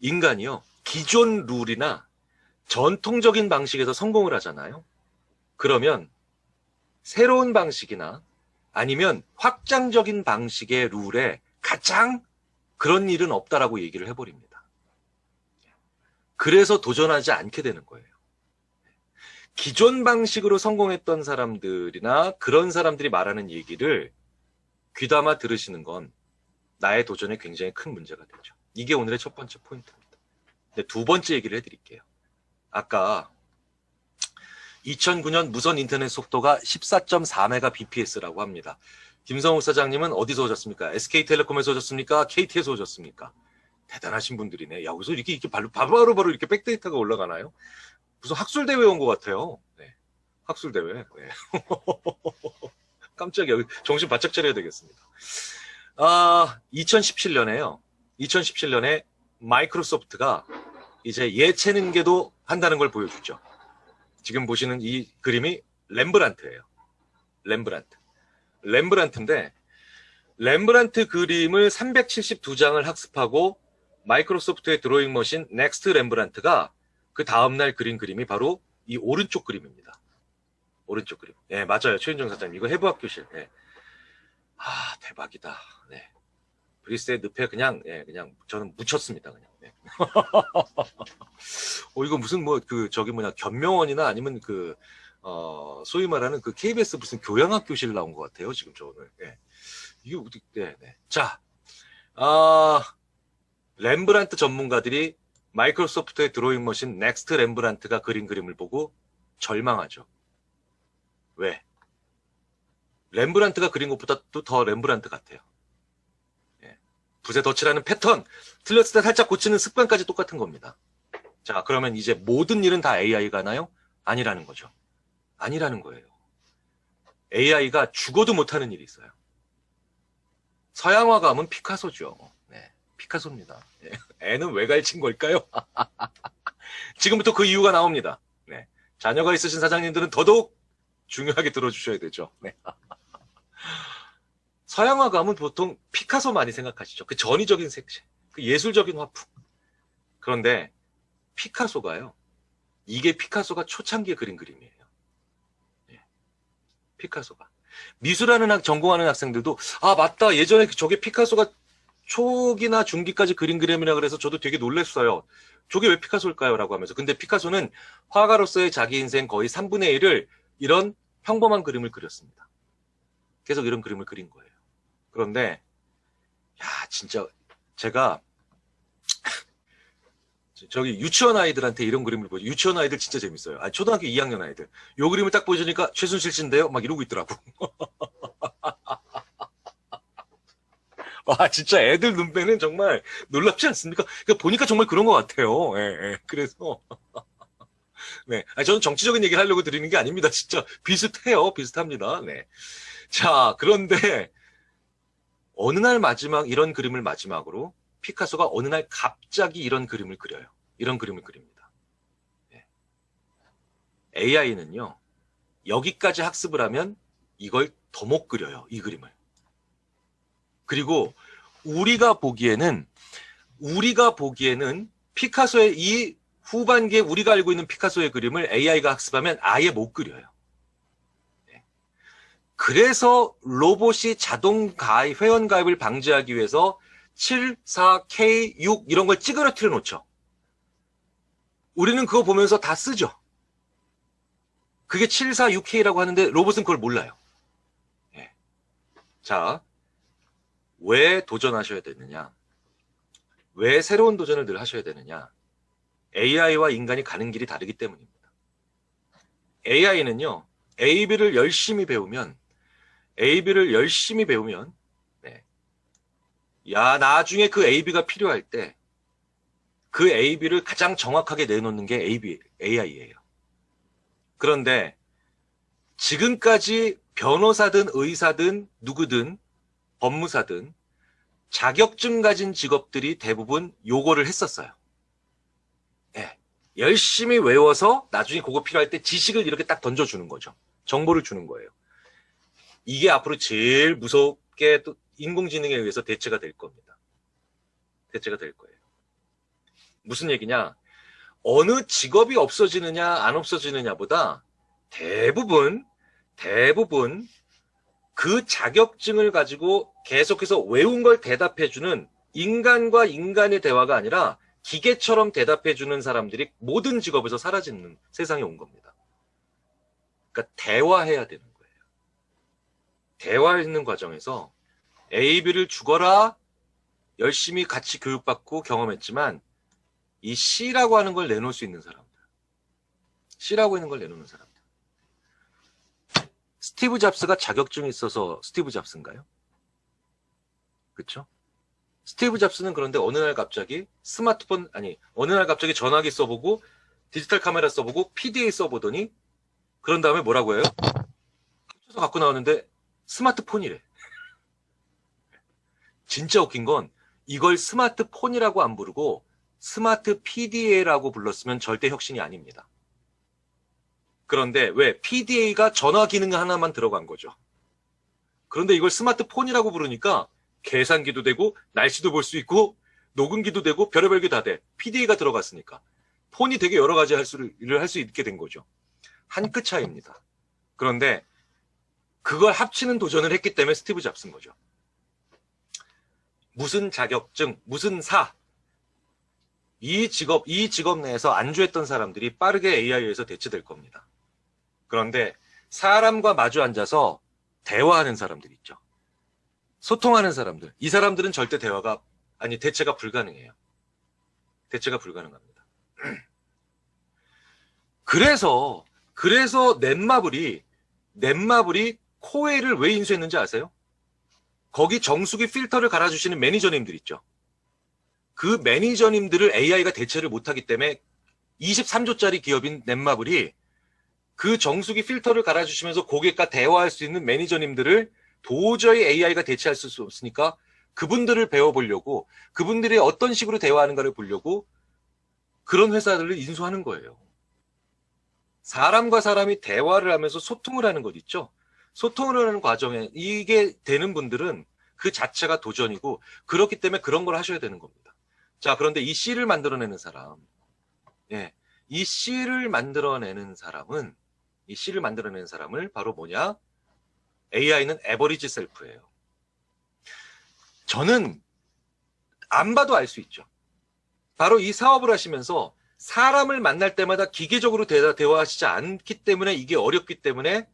인간이요. 기존 룰이나 전통적인 방식에서 성공을 하잖아요. 그러면 새로운 방식이나 아니면 확장적인 방식의 룰에 가장 그런 일은 없다라고 얘기를 해버립니다. 그래서 도전하지 않게 되는 거예요. 기존 방식으로 성공했던 사람들이나 그런 사람들이 말하는 얘기를 귀담아 들으시는 건 나의 도전에 굉장히 큰 문제가 되죠. 이게 오늘의 첫 번째 포인트입니다. 근데 두 번째 얘기를 해드릴게요. 아까 2009년 무선 인터넷 속도가 14.4Mbps라고 합니다. 김성욱 사장님은 어디서 오셨습니까? SK텔레콤에서 오셨습니까? KT에서 오셨습니까? 대단하신 분들이네. 야, 여기서 이렇게 바로 이렇게 백데이터가 올라가나요? 무슨 학술대회 온 것 같아요. 네. 학술대회. 네. 깜짝이야. 정신 바짝 차려야 되겠습니다. 2017년에요. 2017년에 마이크로소프트가 이제 예체능계도 한다는 걸 보여주죠. 지금 보시는 이 그림이 렘브란트예요. 렘브란트인데 렘브란트 그림을 372장을 학습하고 마이크로소프트의 드로잉 머신 넥스트 렘브란트가 그 다음날 그린 그림이 바로 이 오른쪽 그림입니다. 오른쪽 그림. 예, 맞아요. 최윤정 사장님. 이거 해부학 교실. 예. 대박이다. 네. 브리스의 늪에 그냥 저는 묻혔습니다. 그냥. 네. 이거 무슨 견명원이나 아니면 소위 말하는 그 KBS 무슨 교양학 교실 나온 것 같아요. 지금 저 오늘. 네. 이게 어디, 네. 자, 렘브란트 전문가들이 마이크로소프트의 드로잉 머신 넥스트 렘브란트가 그린 그림을 보고 절망하죠. 왜? 렘브란트가 그린 것보다 또 더 렘브란트 같아요. 예. 붓에 덧칠하는 패턴, 틀렸을 때 살짝 고치는 습관까지 똑같은 겁니다. 자, 그러면 이제 모든 일은 다 AI가 하나요? 아니라는 거죠. 아니라는 거예요. AI가 죽어도 못하는 일이 있어요. 서양화 가면 피카소죠. 네, 피카소입니다. 네. 애는 왜 갈친 걸까요? 지금부터 그 이유가 나옵니다. 네. 자녀가 있으신 사장님들은 더더욱 중요하게 들어주셔야 되죠. 네. 서양화 가면 보통 피카소 많이 생각하시죠. 그 전위적인 색채, 그 예술적인 화풍. 그런데 피카소가요. 이게 피카소가 초창기에 그린 그림이에요. 네. 피카소가. 미술하는 전공하는 학생들도 맞다. 예전에 저게 피카소가 초기나 중기까지 그린 그림이라 그래서 저도 되게 놀랐어요. 저게 왜 피카소일까요? 라고 하면서. 근데 피카소는 화가로서의 자기 인생 거의 3분의 1을 이런 평범한 그림을 그렸습니다. 계속 이런 그림을 그린 거예요. 그런데 진짜 제가 저기 유치원 아이들한테 이런 그림을 보죠. 유치원 아이들 진짜 재밌어요. 초등학교 2학년 아이들. 요 그림을 딱 보여주니까 최순실 씨인데요? 막 이러고 있더라고. 와, 진짜 애들 눈배는 정말 놀랍지 않습니까? 그러니까 보니까 정말 그런 것 같아요. 예. 그래서. 네. 저는 정치적인 얘기를 하려고 드리는 게 아닙니다. 진짜 비슷해요. 비슷합니다. 네. 자, 그런데 어느 날 이런 그림을 마지막으로 피카소가 어느 날 갑자기 이런 그림을 그려요. 이런 그림을 그립니다. 네. AI는요, 여기까지 학습을 하면 이걸 더 못 그려요. 이 그림을. 그리고 우리가 보기에는 피카소의 이 후반기에 우리가 알고 있는 피카소의 그림을 AI가 학습하면 아예 못 그려요. 네. 그래서 로봇이 자동 회원 가입을 방지하기 위해서 7, 4, K, 6 이런 걸 찌그러뜨려 놓죠. 우리는 그거 보면서 다 쓰죠. 그게 7, 4, 6K라고 하는데 로봇은 그걸 몰라요. 네. 자, 왜 도전하셔야 되느냐? 왜 새로운 도전을 늘 하셔야 되느냐? AI와 인간이 가는 길이 다르기 때문입니다. AI는요, AB를 열심히 배우면, 네. 나중에 그 AB가 필요할 때, 그 AB를 가장 정확하게 내놓는 게 AI예요. 그런데 지금까지 변호사든 의사든 누구든 법무사든 자격증 가진 직업들이 대부분 요거를 했었어요. 예. 열심히 외워서 나중에 그거 필요할 때 지식을 이렇게 딱 던져주는 거죠. 정보를 주는 거예요. 이게 앞으로 제일 무섭게 또 인공지능에 의해서 대체가 될 겁니다. 대체가 될 거예요. 무슨 얘기냐? 어느 직업이 없어지느냐 안 없어지느냐보다 대부분 그 자격증을 가지고 계속해서 외운 걸 대답해주는 인간과 인간의 대화가 아니라 기계처럼 대답해주는 사람들이 모든 직업에서 사라지는 세상에 온 겁니다. 그러니까 대화해야 되는 거예요. 대화하는 과정에서 AB를 죽어라 열심히 같이 교육받고 경험했지만 이 C라고 하는 걸 내놓을 수 있는 사람들, C라고 하는 걸 내놓는 사람들. 스티브 잡스가 자격증이 있어서 스티브 잡스인가요? 그렇죠? 스티브 잡스는 그런데 어느 날 갑자기 어느 날 갑자기 전화기 써보고 디지털 카메라 써보고 PDA 써보더니 그런 다음에 뭐라고 해요? 합쳐서 갖고 나왔는데 스마트폰이래. 진짜 웃긴 건 이걸 스마트폰이라고 안 부르고 스마트 PDA라고 불렀으면 절대 혁신이 아닙니다. 그런데 왜? PDA가 전화 기능 하나만 들어간 거죠. 그런데 이걸 스마트폰이라고 부르니까 계산기도 되고 날씨도 볼 수 있고 녹음기도 되고 별의별 게 다 돼. PDA가 들어갔으니까. 폰이 되게 여러 가지 일을 할 수 있게 된 거죠. 한 끗 차이입니다. 그런데 그걸 합치는 도전을 했기 때문에 스티브 잡스인 거죠. 무슨 자격증, 무슨 이 직업 내에서 안주했던 사람들이 빠르게 AI에서 대체될 겁니다. 그런데 사람과 마주 앉아서 대화하는 사람들 있죠. 소통하는 사람들. 이 사람들은 절대 대체가 불가능해요. 대체가 불가능합니다. 그래서 넷마블이 코웨이를 왜 인수했는지 아세요? 거기 정수기 필터를 갈아주시는 매니저님들 있죠. 그 매니저님들을 AI가 대체를 못하기 때문에 23조짜리 기업인 넷마블이 그 정수기 필터를 갈아주시면서 고객과 대화할 수 있는 매니저님들을 도저히 AI가 대체할 수 없으니까 그분들을 배워보려고 그분들이 어떤 식으로 대화하는가를 보려고 그런 회사들을 인수하는 거예요. 사람과 사람이 대화를 하면서 소통을 하는 것 있죠. 소통을 하는 과정에 이게 되는 분들은 그 자체가 도전이고 그렇기 때문에 그런 걸 하셔야 되는 겁니다. 자, 그런데 이 C를 만들어내는 사람, 이 C를 만들어내는 사람을 바로 뭐냐? AI는 에버리지 셀프예요. 저는 안 봐도 알 수 있죠. 바로 이 사업을 하시면서 사람을 만날 때마다 기계적으로 대화하시지 않기 때문에 이게 어렵기 때문에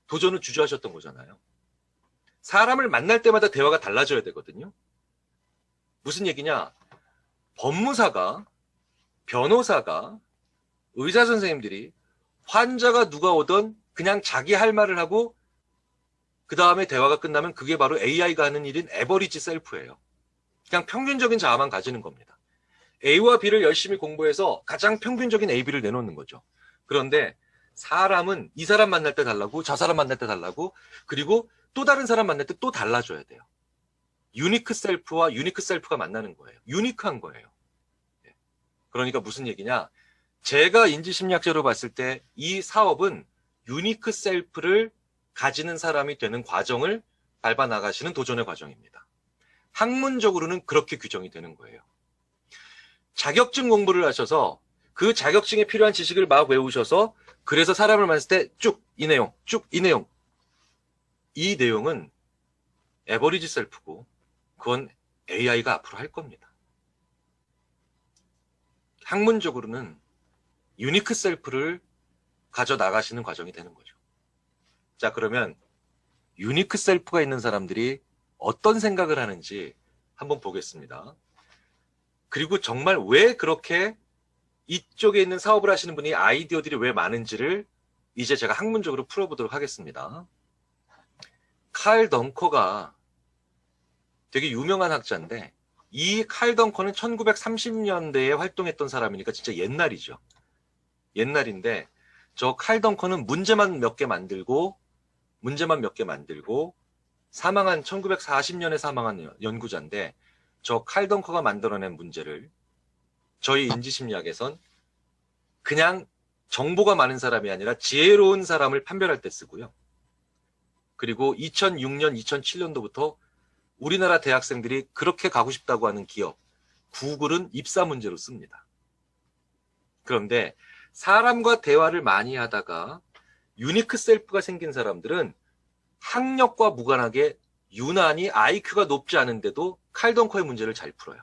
도전을 주저하셨던 거잖아요. 사람을 만날 때마다 대화가 달라져야 되거든요. 무슨 얘기냐? 법무사가, 변호사가, 의사 선생님들이 환자가 누가 오던 그냥 자기 할 말을 하고 그 다음에 대화가 끝나면 그게 바로 AI가 하는 일인 에버리지 셀프예요. 그냥 평균적인 자아만 가지는 겁니다. A와 B를 열심히 공부해서 가장 평균적인 AB를 내놓는 거죠. 그런데 사람은 이 사람 만날 때 달라고 저 사람 만날 때 달라고 그리고 또 다른 사람 만날 때 또 달라져야 돼요. 유니크 셀프와 유니크 셀프가 만나는 거예요. 유니크한 거예요. 그러니까 무슨 얘기냐? 제가 인지심리학자로 봤을 때 이 사업은 유니크 셀프를 가지는 사람이 되는 과정을 밟아 나가시는 도전의 과정입니다. 학문적으로는 그렇게 규정이 되는 거예요. 자격증 공부를 하셔서 그 자격증에 필요한 지식을 막 외우셔서 그래서 사람을 만났을 때 쭉 이 내용. 이 내용은 에버리지 셀프고 그건 AI가 앞으로 할 겁니다. 학문적으로는 유니크 셀프를 가져 나가시는 과정이 되는 거죠. 자, 그러면 유니크 셀프가 있는 사람들이 어떤 생각을 하는지 한번 보겠습니다. 그리고 정말 왜 그렇게 이쪽에 있는 사업을 하시는 분이 아이디어들이 왜 많은지를 이제 제가 학문적으로 풀어보도록 하겠습니다. 칼 덩커가 되게 유명한 학자인데 이 칼 덩커는 1930년대에 활동했던 사람이니까 진짜 옛날이죠. 옛날인데 저 칼 덩커는 문제만 몇 개 만들고 사망한 1940년에 사망한 연구자인데 저 칼 덩커가 만들어낸 문제를 저희 인지심리학에선 그냥 정보가 많은 사람이 아니라 지혜로운 사람을 판별할 때 쓰고요. 그리고 2006년, 2007년도부터 우리나라 대학생들이 그렇게 가고 싶다고 하는 기업, 구글은 입사 문제로 씁니다. 그런데 사람과 대화를 많이 하다가 유니크 셀프가 생긴 사람들은 학력과 무관하게 유난히 IQ가 높지 않은데도 칼 덩커의 문제를 잘 풀어요.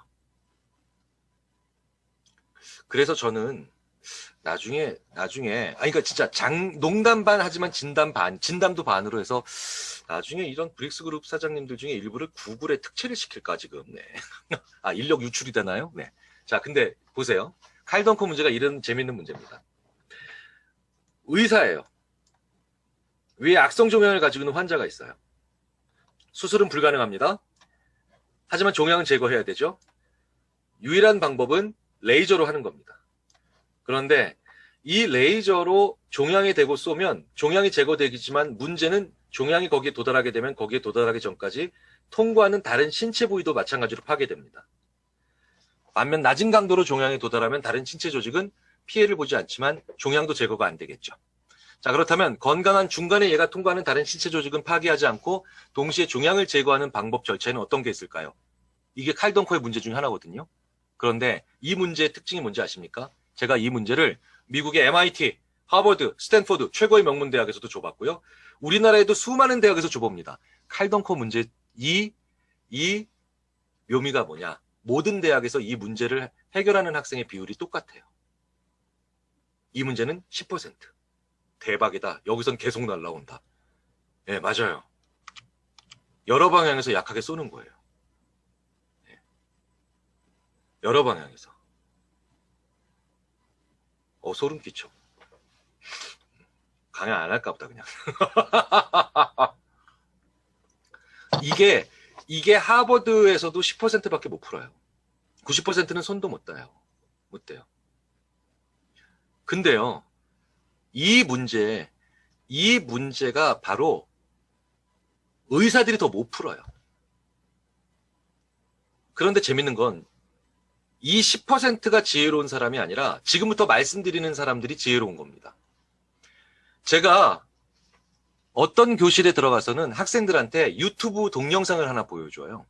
그래서 저는 나중에, 그러니까 진짜 농담 반 하지만 진담도 반으로 해서 나중에 이런 브릭스 그룹 사장님들 중에 일부를 구글에 특채를 시킬까, 지금. 네. 아, 인력 유출이 되나요? 네. 자, 근데 보세요. 칼 덩커 문제가 이런 재밌는 문제입니다. 의사예요. 위에 악성 종양을 가지고 있는 환자가 있어요. 수술은 불가능합니다. 하지만 종양은 제거해야 되죠. 유일한 방법은 레이저로 하는 겁니다. 그런데 이 레이저로 종양이 되고 쏘면 종양이 제거되겠지만 문제는 종양이 거기에 도달하게 되면 거기에 도달하기 전까지 통과하는 다른 신체 부위도 마찬가지로 파괴됩니다. 반면 낮은 강도로 종양에 도달하면 다른 신체 조직은 피해를 보지 않지만 종양도 제거가 안 되겠죠. 자, 그렇다면 건강한 중간에 얘가 통과하는 다른 신체 조직은 파괴하지 않고 동시에 종양을 제거하는 방법 절차에는 어떤 게 있을까요? 이게 칼 덩커의 문제 중에 하나거든요. 그런데 이 문제의 특징이 뭔지 아십니까? 제가 이 문제를 미국의 MIT, 하버드, 스탠포드 최고의 명문 대학에서도 줘봤고요. 우리나라에도 수많은 대학에서 줘봅니다. 칼 덩커 문제 이 묘미가 뭐냐? 모든 대학에서 이 문제를 해결하는 학생의 비율이 똑같아요. 이 문제는 10%. 대박이다. 여기선 계속 날라온다. 네, 맞아요. 여러 방향에서 약하게 쏘는 거예요. 네. 여러 방향에서. 소름 끼쳐. 강연 안 할까 보다, 그냥. 이게 하버드에서도 10%밖에 못 풀어요. 90%는 손도 못 대요. 못 대요. 근데요, 이 문제가 바로 의사들이 더 못 풀어요. 그런데 재밌는 건 이 10%가 지혜로운 사람이 아니라 지금부터 말씀드리는 사람들이 지혜로운 겁니다. 제가 어떤 교실에 들어가서는 학생들한테 유튜브 동영상을 하나 보여줘요.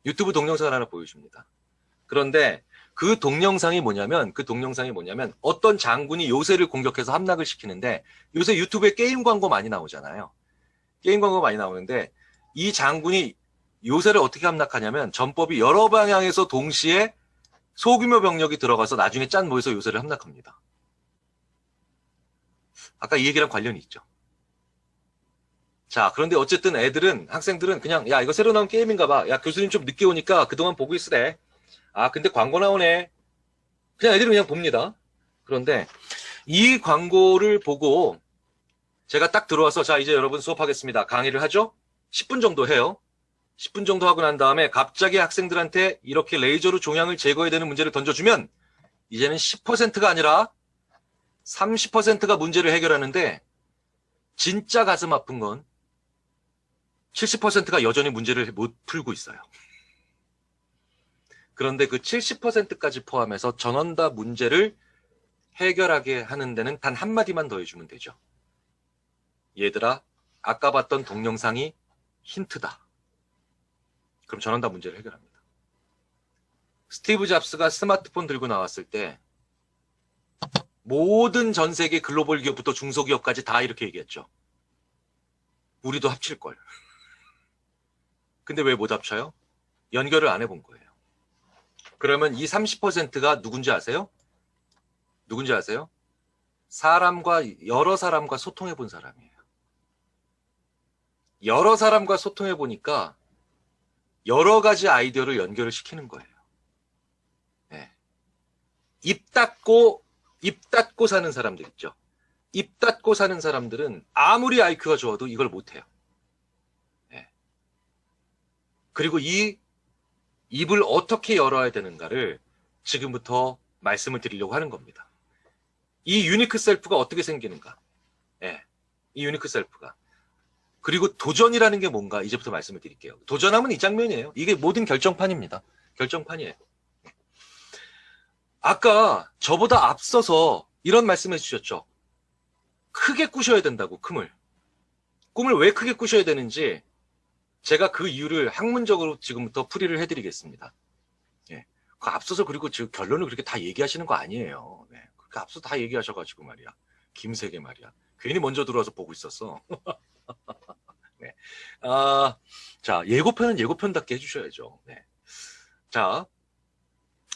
유튜브 동영상을 하나 보여줍니다. 그런데 그 동영상이 뭐냐면 어떤 장군이 요새를 공격해서 함락을 시키는데 요새 유튜브에 게임 광고 많이 나오잖아요. 게임 광고 많이 나오는데 이 장군이 요새를 어떻게 함락하냐면 전법이 여러 방향에서 동시에 소규모 병력이 들어가서 나중에 짠 모여서 요새를 함락합니다. 아까 이 얘기랑 관련이 있죠. 자, 그런데 어쨌든 학생들은 그냥 야, 이거 새로 나온 게임인가 봐. 야, 교수님 좀 늦게 오니까 그동안 보고 있으래. 아, 근데 광고 나오네. 그냥 애들은 그냥 봅니다. 그런데 이 광고를 보고 제가 딱 들어와서 자, 이제 여러분 수업하겠습니다. 강의를 하죠? 10분 정도 해요. 10분 정도 하고 난 다음에 갑자기 학생들한테 이렇게 레이저로 종양을 제거해야 되는 문제를 던져주면 이제는 10%가 아니라 30%가 문제를 해결하는데 진짜 가슴 아픈 건 70%가 여전히 문제를 못 풀고 있어요. 그런데 그 70%까지 포함해서 전원 다 문제를 해결하게 하는 데는 단 한마디만 더 해주면 되죠. 얘들아, 아까 봤던 동영상이 힌트다. 그럼 전원 다 문제를 해결합니다. 스티브 잡스가 스마트폰 들고 나왔을 때 모든 전 세계 글로벌 기업부터 중소기업까지 다 이렇게 얘기했죠. 우리도 합칠걸. 근데 왜 못 합쳐요? 연결을 안 해본 거예요. 그러면 이 30%가 누군지 아세요? 누군지 아세요? 여러 사람과 소통해 본 사람이에요. 여러 사람과 소통해 보니까 여러 가지 아이디어를 연결을 시키는 거예요. 네. 입 닫고 사는 사람들 있죠. 입 닫고 사는 사람들은 아무리 IQ가 좋아도 이걸 못해요. 네. 그리고 이 입을 어떻게 열어야 되는가를 지금부터 말씀을 드리려고 하는 겁니다. 이 유니크 셀프가 어떻게 생기는가? 예, 이 유니크 셀프가. 그리고 도전이라는 게 뭔가 이제부터 말씀을 드릴게요. 도전하면 이 장면이에요. 이게 모든 결정판입니다. 결정판이에요. 아까 저보다 앞서서 이런 말씀 해주셨죠. 크게 꾸셔야 된다고, 꿈을. 꿈을 왜 크게 꾸셔야 되는지 제가 그 이유를 학문적으로 지금부터 풀이를 해드리겠습니다. 예. 그 앞서서 그리고 지금 결론을 그렇게 다 얘기하시는 거 아니에요. 네. 그렇게 앞서 다 얘기하셔가지고 말이야. 김세계 말이야. 괜히 먼저 들어와서 보고 있었어. 네. 자, 예고편은 예고편답게 해주셔야죠. 네. 자,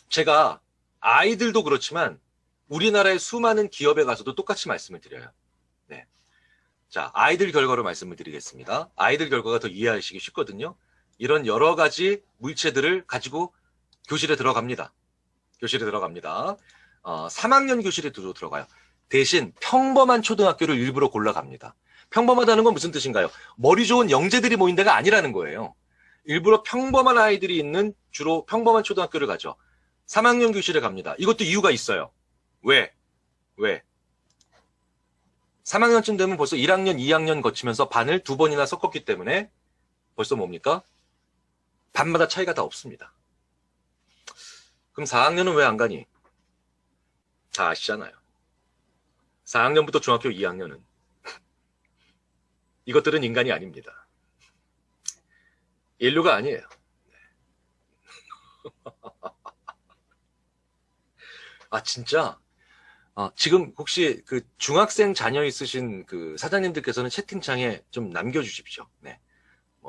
제가 아이들도 그렇지만 우리나라의 수많은 기업에 가서도 똑같이 말씀을 드려요. 네. 자, 아이들 결과로 말씀을 드리겠습니다. 아이들 결과가 더 이해하시기 쉽거든요. 이런 여러 가지 물체들을 가지고 교실에 들어갑니다. 교실에 들어갑니다. 3학년 교실에 들어가요. 대신 평범한 초등학교를 일부러 골라갑니다. 평범하다는 건 무슨 뜻인가요? 머리 좋은 영재들이 모인 데가 아니라는 거예요. 일부러 평범한 아이들이 있는 주로 평범한 초등학교를 가죠. 3학년 교실에 갑니다. 이것도 이유가 있어요. 왜? 3학년쯤 되면 벌써 1학년, 2학년 거치면서 반을 2번이나 섞었기 때문에 벌써 뭡니까? 반마다 차이가 다 없습니다. 그럼 4학년은 왜 안 가니? 다 아시잖아요. 4학년부터 중학교 2학년은 이것들은 인간이 아닙니다. 인류가 아니에요. 진짜? 지금 혹시 그 중학생 자녀 있으신 그 사장님들께서는 채팅창에 좀 남겨주십시오. 네.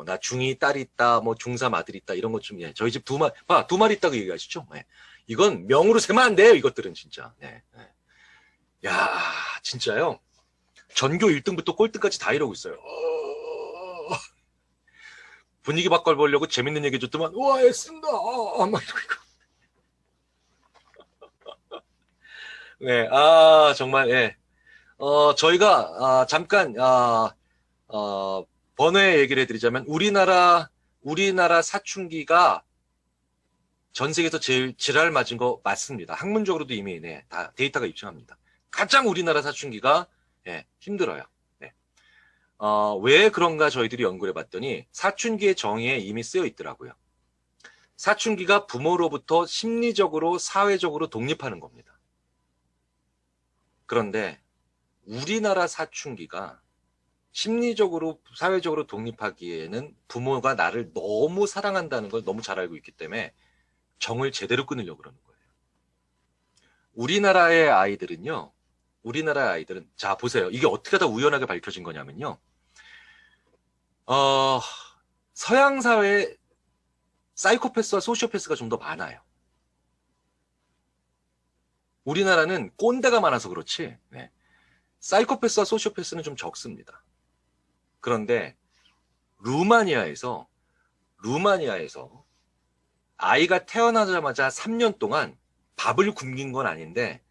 나 중2 딸이 있다, 중3 아들이 있다, 이런 것 좀, 예. 저희 집 2마리 있다고 얘기하시죠? 네. 이건 명으로 세면 안 돼요, 이것들은 진짜. 네. 네. 야, 진짜요? 전교 1등부터 꼴등까지 다 이러고 있어요. 분위기 바꿔보려고 재밌는 얘기 해줬더만, 우와, 애쓴다! 막 이러고 있고. 네, 정말, 예. 저희가, 잠깐, 번외 얘기를 해드리자면, 우리나라 사춘기가 전 세계에서 제일 지랄 맞은 거 맞습니다. 학문적으로도 이미, 네, 다 데이터가 입증합니다. 가장 우리나라 사춘기가, 예, 힘들어요. 네. 왜 그런가 저희들이 연구를 해봤더니, 사춘기의 정의에 이미 쓰여 있더라고요. 사춘기가 부모로부터 심리적으로, 사회적으로 독립하는 겁니다. 그런데 우리나라 사춘기가 심리적으로 사회적으로 독립하기에는 부모가 나를 너무 사랑한다는 걸 너무 잘 알고 있기 때문에 정을 제대로 끊으려고 그러는 거예요. 우리나라의 아이들은 자 보세요. 이게 어떻게 다 우연하게 밝혀진 거냐면요. 서양 사회에 사이코패스와 소시오패스가 좀 더 많아요. 우리나라는 꼰대가 많아서 그렇지, 네. 사이코패스와 소시오패스는 좀 적습니다. 그런데 루마니아에서 아이가 태어나자마자 3년 동안 밥을 굶긴 건 아닌데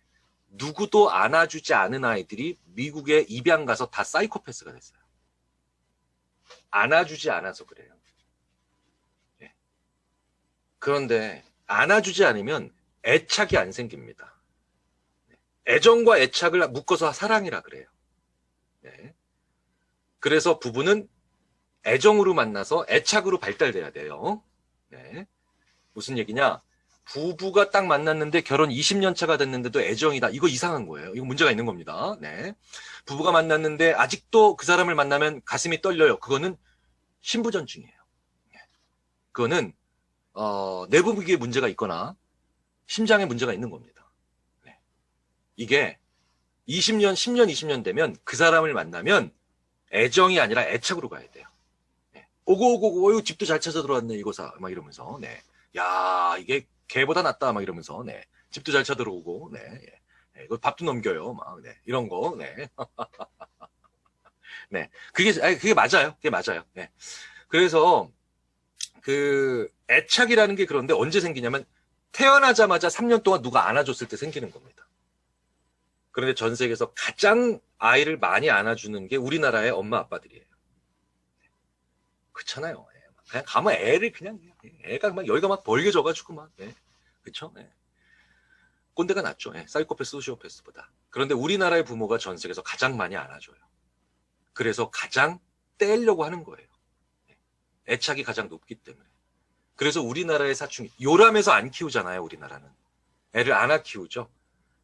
누구도 안아주지 않은 아이들이 미국에 입양 가서 다 사이코패스가 됐어요. 안아주지 않아서 그래요. 네. 그런데 안아주지 않으면 애착이 안 생깁니다. 애정과 애착을 묶어서 사랑이라 그래요. 네. 그래서 부부는 애정으로 만나서 애착으로 발달돼야 돼요. 네. 무슨 얘기냐? 부부가 딱 만났는데 결혼 20년 차가 됐는데도 애정이다. 이거 이상한 거예요. 이거 문제가 있는 겁니다. 네. 부부가 만났는데 아직도 그 사람을 만나면 가슴이 떨려요. 그거는 신부전증이에요. 네. 그거는 내부기에 문제가 있거나 심장에 문제가 있는 겁니다. 네. 이게 20년, 10년, 20년 되면 그 사람을 만나면 애정이 아니라 애착으로 가야 돼요. 네. 오고, 집도 잘 찾아 들어왔네, 이거사. 막 이러면서, 네. 야, 이게 개보다 낫다, 막 이러면서, 네. 집도 잘 찾아 들어오고, 네. 네. 이거 밥도 넘겨요, 막, 네. 이런 거, 네. 네. 그게 맞아요. 그게 맞아요. 네. 그래서, 애착이라는 게 그런데 언제 생기냐면, 태어나자마자 3년 동안 누가 안아줬을 때 생기는 겁니다. 그런데 전 세계에서 가장 아이를 많이 안아주는 게 우리나라의 엄마 아빠들이에요. 그렇잖아요. 그냥 가면 애를 그냥, 애가 막 여기가 막 벌게져가지고 막, 예. 그쵸? 예. 꼰대가 낫죠. 예. 사이코패스, 소시오패스보다. 그런데 우리나라의 부모가 전 세계에서 가장 많이 안아줘요. 그래서 가장 떼려고 하는 거예요. 애착이 가장 높기 때문에. 그래서 우리나라의 사춘기, 요람해서 안 키우잖아요, 우리나라는. 애를 안아 키우죠.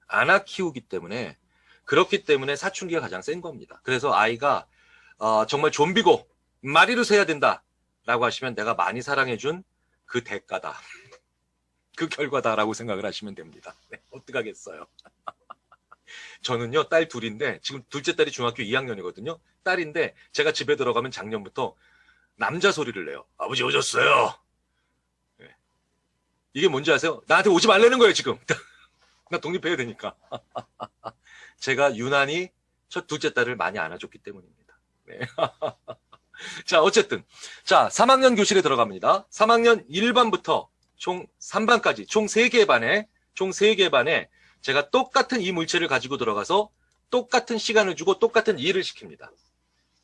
안아 키우기 때문에, 그렇기 때문에 사춘기가 가장 센 겁니다. 그래서 아이가, 정말 좀비고, 마리로 새야 된다. 라고 하시면 내가 많이 사랑해준 그 대가다. 그 결과다라고 생각을 하시면 됩니다. 네, 어떡하겠어요. 저는요, 딸 둘인데, 지금 둘째 딸이 중학교 2학년이거든요. 딸인데, 제가 집에 들어가면 작년부터 남자 소리를 내요. 아버지 오셨어요. 네. 이게 뭔지 아세요? 나한테 오지 말라는 거예요, 지금. 나 독립해야 되니까. 제가 유난히 첫 둘째 딸을 많이 안아줬기 때문입니다. 네. 자, 어쨌든. 자, 3학년 교실에 들어갑니다. 3학년 1반부터 총 3반까지, 총 3개 반에 제가 똑같은 이 물체를 가지고 들어가서 똑같은 시간을 주고 똑같은 일을 시킵니다.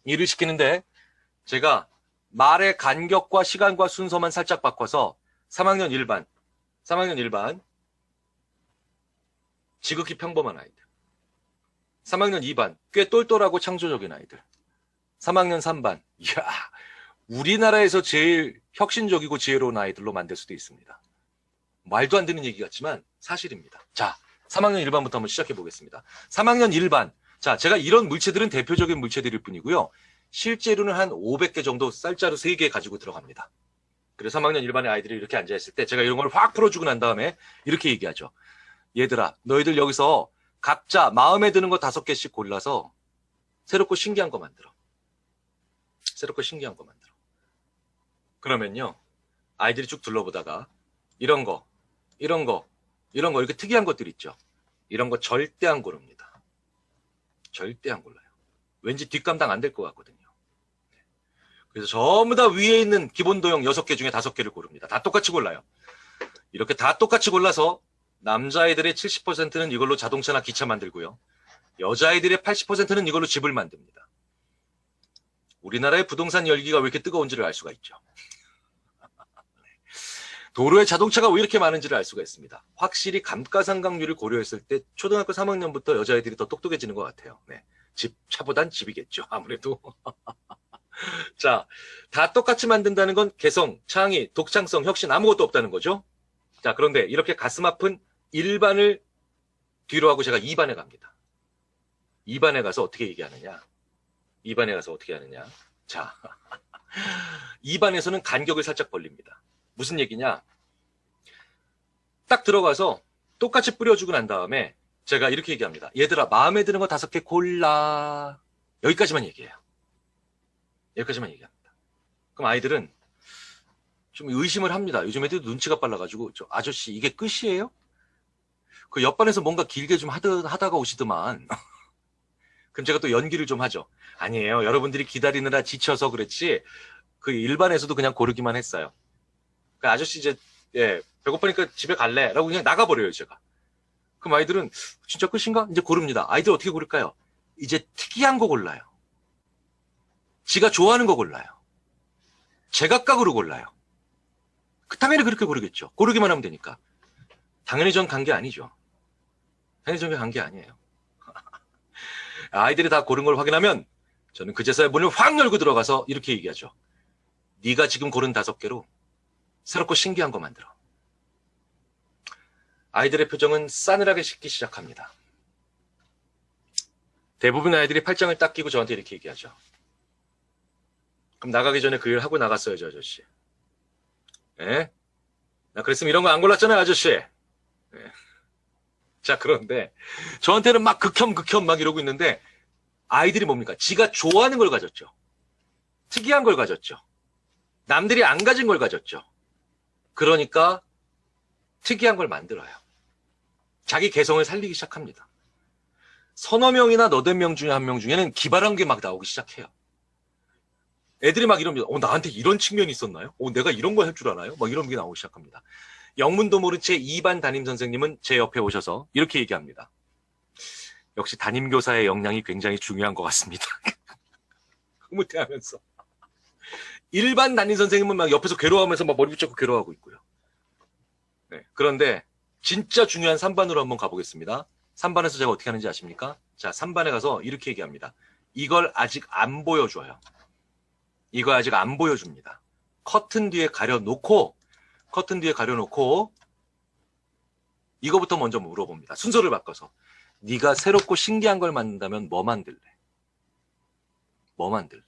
일을 시키는데 제가 말의 간격과 시간과 순서만 살짝 바꿔서 3학년 1반, 지극히 평범한 아이들. 3학년 2반, 꽤 똘똘하고 창조적인 아이들. 3학년 3반, 이야, 우리나라에서 제일 혁신적이고 지혜로운 아이들로 만들 수도 있습니다. 말도 안 되는 얘기 같지만 사실입니다. 자, 3학년 1반부터 한번 시작해 보겠습니다. 3학년 1반, 자, 제가 이런 물체들은 대표적인 물체들일 뿐이고요. 실제로는 한 500개 정도 쌀자루 3개 가지고 들어갑니다. 그래서 3학년 1반의 아이들이 이렇게 앉아있을 때 제가 이런 걸 확 풀어주고 난 다음에 이렇게 얘기하죠. 얘들아, 너희들 여기서 각자 마음에 드는 거 5개씩 골라서 새롭고 신기한 거 만들어. 새롭고 신기한 거 만들어. 그러면요, 아이들이 쭉 둘러보다가 이런 거, 이렇게 특이한 것들 있죠. 이런 거 절대 안 고릅니다. 절대 안 골라요. 왠지 뒷감당 안 될 것 같거든요. 그래서 전부 다 위에 있는 기본 도형 6개 중에 5개를 고릅니다. 다 똑같이 골라요. 이렇게 다 똑같이 골라서 남자아이들의 70%는 이걸로 자동차나 기차 만들고요. 여자아이들의 80%는 이걸로 집을 만듭니다. 우리나라의 부동산 열기가 왜 이렇게 뜨거운지를 알 수가 있죠. 도로에 자동차가 왜 이렇게 많은지를 알 수가 있습니다. 확실히 감가상각률을 고려했을 때 초등학교 3학년부터 여자아이들이 더 똑똑해지는 것 같아요. 네. 차보단 집이겠죠. 아무래도. 자, 다 똑같이 만든다는 건 개성, 창의, 독창성, 혁신 아무것도 없다는 거죠. 자, 그런데 이렇게 가슴 아픈 1반을 뒤로 하고 제가 2반에 갑니다. 2반에 가서 어떻게 얘기하느냐. 2반에 가서 어떻게 하느냐. 자, 2반에서는 간격을 살짝 벌립니다. 무슨 얘기냐. 딱 들어가서 똑같이 뿌려주고 난 다음에 제가 이렇게 얘기합니다. 얘들아, 마음에 드는 거 5개 골라. 여기까지만 얘기해요. 여기까지만 얘기합니다. 그럼 아이들은 좀 의심을 합니다. 요즘 애들 눈치가 빨라가지고, 저 아저씨 이게 끝이에요? 그 옆반에서 뭔가 길게 좀 하다가 오시더만. 그럼 제가 또 연기를 좀 하죠. 아니에요. 여러분들이 기다리느라 지쳐서 그렇지. 그 일반에서도 그냥 고르기만 했어요. 그 아저씨 이제, 예, 배고프니까 집에 갈래? 라고 그냥 나가버려요, 제가. 그럼 아이들은 진짜 끝인가? 이제 고릅니다. 아이들 어떻게 고를까요? 이제 특이한 거 골라요. 지가 좋아하는 거 골라요. 제각각으로 골라요. 당연히 그렇게 고르겠죠. 고르기만 하면 되니까. 당연히 전 간 게 아니죠. 당연히 전 간 게 아니에요. 아이들이 다 고른 걸 확인하면 저는 그제서야 문을 확 열고 들어가서 이렇게 얘기하죠. 네가 지금 고른 5개로 새롭고 신기한 거 만들어. 아이들의 표정은 싸늘하게 식기 시작합니다. 대부분 아이들이 팔짱을 딱 끼고 저한테 이렇게 얘기하죠. 그럼 나가기 전에 그 일 하고 나갔어야죠, 아저씨. 예? 나 그랬으면 이런 거 안 골랐잖아요, 아저씨. 예. 자, 그런데 저한테는 막 극혐 막 이러고 있는데 아이들이 뭡니까? 지가 좋아하는 걸 가졌죠. 특이한 걸 가졌죠. 남들이 안 가진 걸 가졌죠. 그러니까 특이한 걸 만들어요. 자기 개성을 살리기 시작합니다. 서너 명이나 너댓 명 중에 한 명 중에는 기발한 게 막 나오기 시작해요. 애들이 막 이럽니다. 나한테 이런 측면이 있었나요? 내가 이런 걸 할 줄 아나요? 막 이런 게 나오기 시작합니다. 영문도 모른 채 2반 담임 선생님은 제 옆에 오셔서 이렇게 얘기합니다. 역시 담임교사의 역량이 굉장히 중요한 것 같습니다. 흐뭇해하면서. 일반 담임 선생님은 막 옆에서 괴로워하면서 막 머리 붙잡고 괴로워하고 있고요. 네. 그런데 진짜 중요한 3반으로 한번 가보겠습니다. 3반에서 제가 어떻게 하는지 아십니까? 자, 3반에 가서 이렇게 얘기합니다. 이걸 아직 안 보여줘요. 이걸 아직 안 보여줍니다. 커튼 뒤에 가려놓고 이거부터 먼저 물어봅니다. 순서를 바꿔서. 네가 새롭고 신기한 걸 만든다면 뭐 만들래? 뭐 만들래?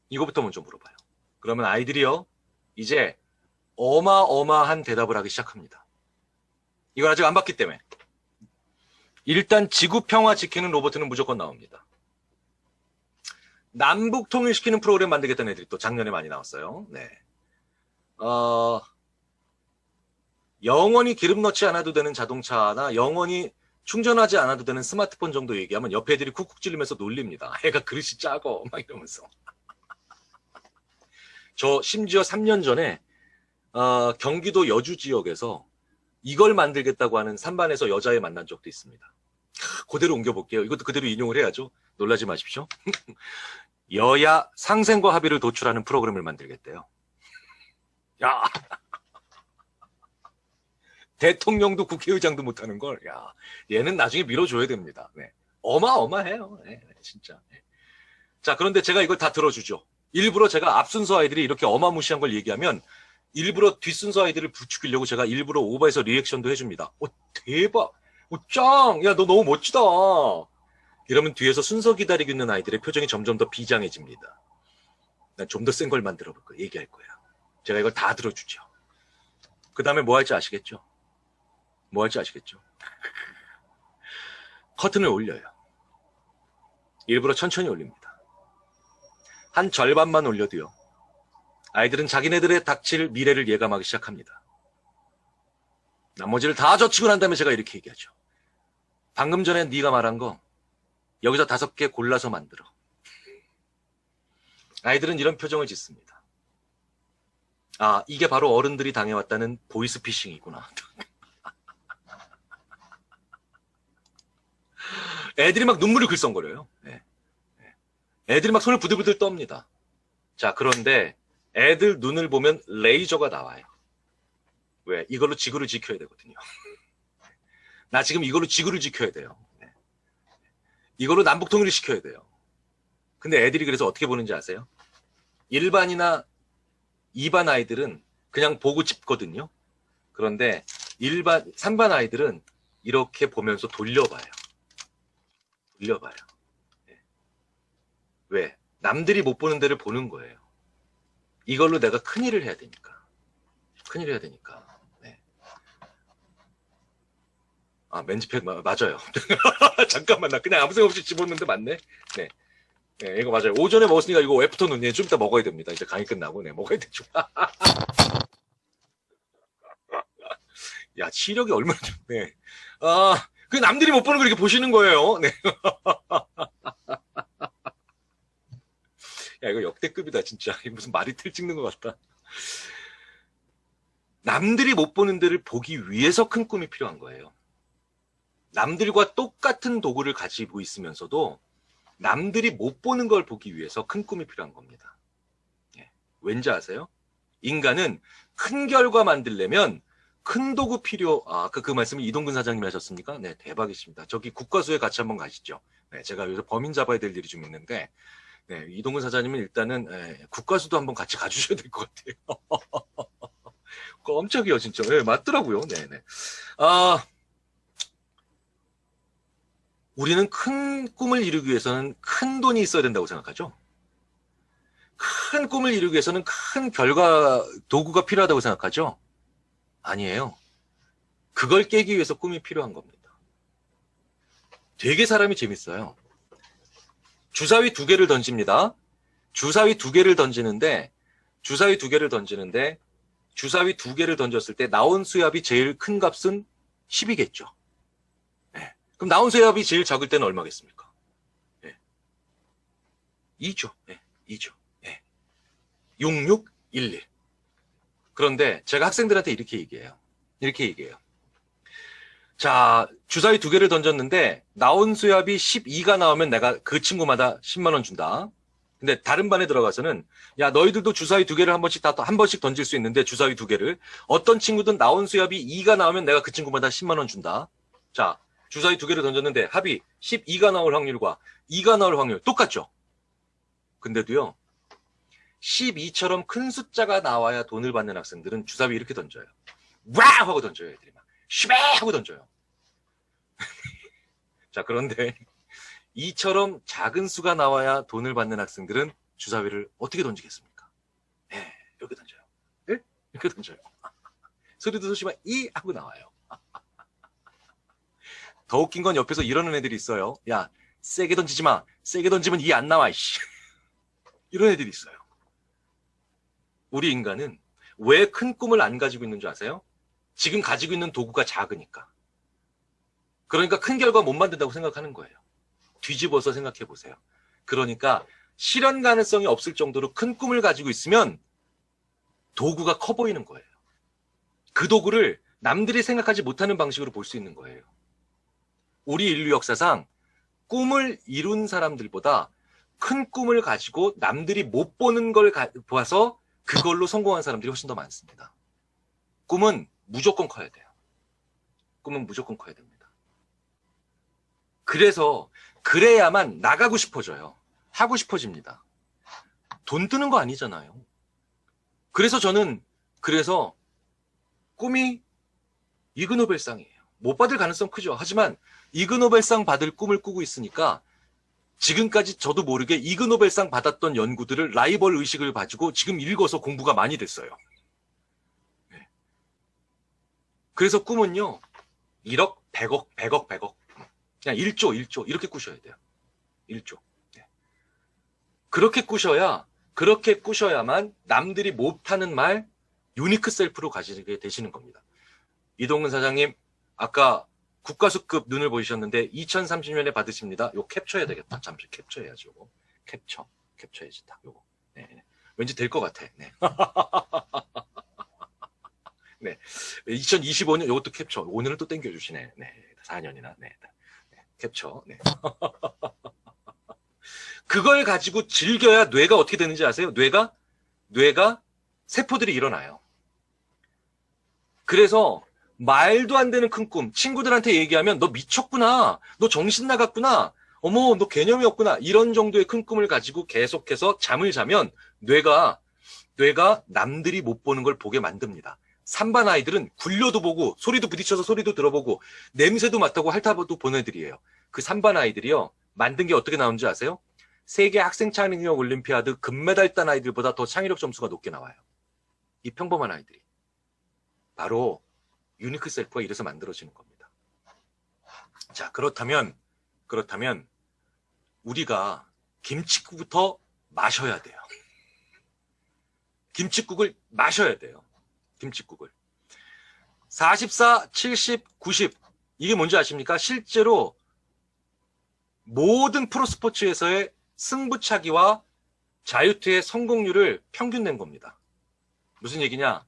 이거부터 먼저 물어봐요. 그러면 아이들이요, 이제 어마어마한 대답을 하기 시작합니다. 이걸 아직 안 봤기 때문에. 일단 지구 평화 지키는 로봇은 무조건 나옵니다. 남북 통일시키는 프로그램 만들겠다는 애들이 또 작년에 많이 나왔어요. 네. 영원히 기름 넣지 않아도 되는 자동차나 영원히 충전하지 않아도 되는 스마트폰 정도 얘기하면 옆에 애들이 쿡쿡 찔리면서 놀립니다. 애가 그릇이 작어 막 이러면서. 저 심지어 3년 전에 경기도 여주 지역에서 이걸 만들겠다고 하는 3반에서 여자애 만난 적도 있습니다. 그대로 옮겨볼게요. 이것도 그대로 인용을 해야죠. 놀라지 마십시오. 여야 상생과 합의를 도출하는 프로그램을 만들겠대요. 야, 대통령도 국회의장도 못하는 걸, 야, 얘는 나중에 밀어줘야 됩니다. 네. 어마어마해요. 네, 진짜. 네. 자, 그런데 제가 이걸 다 들어주죠. 일부러 제가 앞순서 아이들이 이렇게 어마무시한 걸 얘기하면 일부러 뒷순서 아이들을 부추기려고 제가 일부러 오버해서 리액션도 해줍니다. 대박! 짱! 야, 너 너무 멋지다! 이러면 뒤에서 순서 기다리고 있는 아이들의 표정이 점점 더 비장해집니다. 난 좀 더 센 걸 만들어 볼 거야. 얘기할 거야. 제가 이걸 다 들어주죠. 그 다음에 뭐 할지 아시겠죠? 뭐 할지 아시겠죠? 커튼을 올려요. 일부러 천천히 올립니다. 한 절반만 올려도요. 아이들은 자기네들의 닥칠 미래를 예감하기 시작합니다. 나머지를 다 젖히고 난 다음에 제가 이렇게 얘기하죠. 방금 전에 네가 말한 거 여기서 5개 골라서 만들어. 아이들은 이런 표정을 짓습니다. 아, 이게 바로 어른들이 당해왔다는 보이스피싱이구나. 애들이 막 눈물이 글썽거려요. 네. 애들이 막 손을 부들부들 떱니다. 자, 그런데 애들 눈을 보면 레이저가 나와요. 왜? 이걸로 지구를 지켜야 되거든요. 나 지금 이걸로 지구를 지켜야 돼요. 이걸로 남북 통일을 시켜야 돼요. 근데 애들이 그래서 어떻게 보는지 아세요? 1반이나 2반 아이들은 그냥 보고 짚거든요. 그런데 3반 아이들은 이렇게 보면서 돌려봐요. 돌려봐요. 왜? 남들이 못 보는 데를 보는 거예요. 이걸로 내가 큰일을 해야 되니까. 큰일을 해야 되니까. 네. 아, 맨지팩 맞아요. 잠깐만, 나 그냥 아무 생각 없이 집었는데 맞네. 네. 네, 이거 맞아요. 오전에 먹었으니까 이거 애프터 눈이 좀 이따 먹어야 됩니다. 이제 강의 끝나고, 네, 먹어야 되죠. 야, 시력이 얼마나 좋네. 아, 그 남들이 못 보는 걸 이렇게 보시는 거예요. 네. 야, 이거 역대급이다, 진짜. 무슨 마리텔 찍는 것 같다. 남들이 못 보는 데를 보기 위해서 큰 꿈이 필요한 거예요. 남들과 똑같은 도구를 가지고 있으면서도 남들이 못 보는 걸 보기 위해서 큰 꿈이 필요한 겁니다. 예. 왠지 아세요? 인간은 큰 결과 만들려면 큰 도구 그 말씀을 이동근 사장님이 하셨습니까? 네, 대박이십니다. 저기 국과수에 같이 한번 가시죠. 네, 제가 여기서 범인 잡아야 될 일이 좀 있는데, 네, 이동근 사장님은 일단은 국과수도 한번 같이 가주셔야 될 것 같아요. 깜짝이야, 진짜. 네, 맞더라고요. 네네. 아, 우리는 큰 꿈을 이루기 위해서는 큰 돈이 있어야 된다고 생각하죠? 큰 꿈을 이루기 위해서는 큰 도구가 필요하다고 생각하죠? 아니에요. 그걸 깨기 위해서 꿈이 필요한 겁니다. 되게 사람이 재밌어요. 주사위 2개를 던집니다. 주사위 2개를 던지는데 주사위 2개를 던졌을 때 나온 수압이 제일 큰 값은 10이겠죠. 네. 그럼 나온 수압이 제일 작을 때는 얼마겠습니까? 네. 2죠. 네. 2죠. 네. 6611. 그런데 제가 학생들한테 이렇게 얘기해요. 자, 주사위 2개를 던졌는데 나온 수압이 12가 나오면 내가 그 친구마다 10만 원 준다. 근데 다른 반에 들어가서는 야 너희들도 주사위 2개를 한 번씩 던질 수 있는데 주사위 2개를 어떤 친구든 나온 수압이 2가 나오면 내가 그 친구마다 10만 원 준다. 자 주사위 2개를 던졌는데 합이 12가 나올 확률과 2가 나올 확률 똑같죠. 근데도요 12처럼 큰 숫자가 나와야 돈을 받는 학생들은 주사위 이렇게 던져요. 와 하고 던져요. 애들이 막 슈베 하고 던져요. 자 그런데 이처럼 작은 수가 나와야 돈을 받는 학생들은 주사위를 어떻게 던지겠습니까? 네, 이렇게 던져요. 네? 이렇게 던져요. 소리도 소심한 이 하고 나와요. 더 웃긴 건 옆에서 이러는 애들이 있어요. 야, 세게 던지지 마. 세게 던지면 이 안 나와. 이씨. 이런 애들이 있어요. 우리 인간은 왜 큰 꿈을 안 가지고 있는 줄 아세요? 지금 가지고 있는 도구가 작으니까. 그러니까 큰 결과 못 만든다고 생각하는 거예요. 뒤집어서 생각해 보세요. 그러니까 실현 가능성이 없을 정도로 큰 꿈을 가지고 있으면 도구가 커 보이는 거예요. 그 도구를 남들이 생각하지 못하는 방식으로 볼 수 있는 거예요. 우리 인류 역사상 꿈을 이룬 사람들보다 큰 꿈을 가지고 남들이 못 보는 걸 봐서 그걸로 성공한 사람들이 훨씬 더 많습니다. 꿈은 무조건 커야 돼요. 꿈은 무조건 커야 됩니다. 그래야만 나가고 싶어져요. 하고 싶어집니다. 돈 드는 거 아니잖아요. 그래서 꿈이 이그노벨상이에요. 못 받을 가능성 크죠. 하지만 이그노벨상 받을 꿈을 꾸고 있으니까 지금까지 저도 모르게 이그노벨상 받았던 연구들을 라이벌 의식을 가지고 지금 읽어서 공부가 많이 됐어요. 네. 그래서 꿈은요. 1억, 100억, 100억, 100억. 그냥 1조 이렇게 꾸셔야 돼요. 1조. 네. 그렇게 꾸셔야만 남들이 못하는 말 유니크 셀프로 가지게 되시는 겁니다. 이동근 사장님 아까 국가수급 눈을 보이셨는데 2030년에 받으십니다. 요거 캡처해야 되겠다. 잠시 캡처해야지 요거. 캡처해야지 딱 요거. 네. 왠지 될 것 같아. 네. 네. 2025년 요것도 캡처. 오늘은 또 땡겨주시네. 네. 4년이나. 네. 캡처. 네. 그걸 가지고 즐겨야 뇌가 어떻게 되는지 아세요? 뇌가 세포들이 일어나요. 그래서 말도 안 되는 큰 꿈, 친구들한테 얘기하면 너 미쳤구나, 너 정신 나갔구나, 어머 너 개념이 없구나, 이런 정도의 큰 꿈을 가지고 계속해서 잠을 자면 뇌가 남들이 못 보는 걸 보게 만듭니다. 산반 아이들은 굴려도 보고 소리도 부딪혀서 소리도 들어보고 냄새도 맡아보고 핥아봐도 본 애들이에요. 그 산반 아이들이요 만든 게 어떻게 나오는지 아세요? 세계 학생 창의력 올림피아드 금메달 딴 아이들보다 더 창의력 점수가 높게 나와요. 이 평범한 아이들이. 바로 유니크 셀프가 이래서 만들어지는 겁니다. 자, 그렇다면 우리가 김칫국부터 마셔야 돼요. 김칫국을 마셔야 돼요. 김칫국을. 44, 70, 90 이게 뭔지 아십니까? 실제로 모든 프로스포츠에서의 승부차기와 자유투의 성공률을 평균 낸 겁니다. 무슨 얘기냐?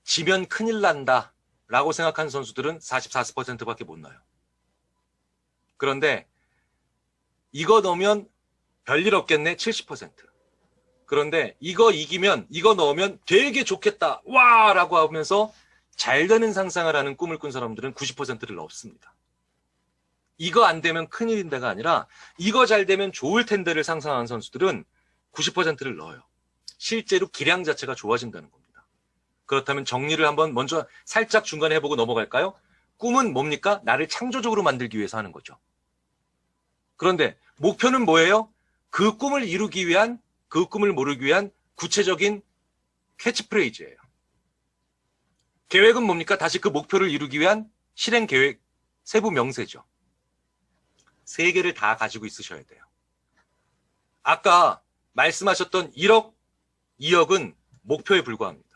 지면 큰일 난다 라고 생각하는 선수들은 44%밖에 못 넣어요. 그런데 이거 넣으면 별일 없겠네 70%. 그런데 이거 넣으면 되게 좋겠다 와 라고 하면서 잘 되는 상상을 하는 꿈을 꾼 사람들은 90%를 넣습니다. 이거 안 되면 큰일인데가 아니라 이거 잘 되면 좋을 텐데를 상상하는 선수들은 90%를 넣어요. 실제로 기량 자체가 좋아진다는 겁니다. 그렇다면 정리를 한번 먼저 살짝 중간에 해보고 넘어갈까요? 꿈은 뭡니까? 나를 창조적으로 만들기 위해서 하는 거죠. 그런데 목표는 뭐예요? 그 꿈을 이루기 위한, 그 꿈을 모르기 위한 구체적인 캐치프레이즈예요. 계획은 뭡니까? 다시 그 목표를 이루기 위한 실행 계획, 세부 명세죠. 세 개를 다 가지고 있으셔야 돼요. 아까 말씀하셨던 1억, 2억은 목표에 불과합니다.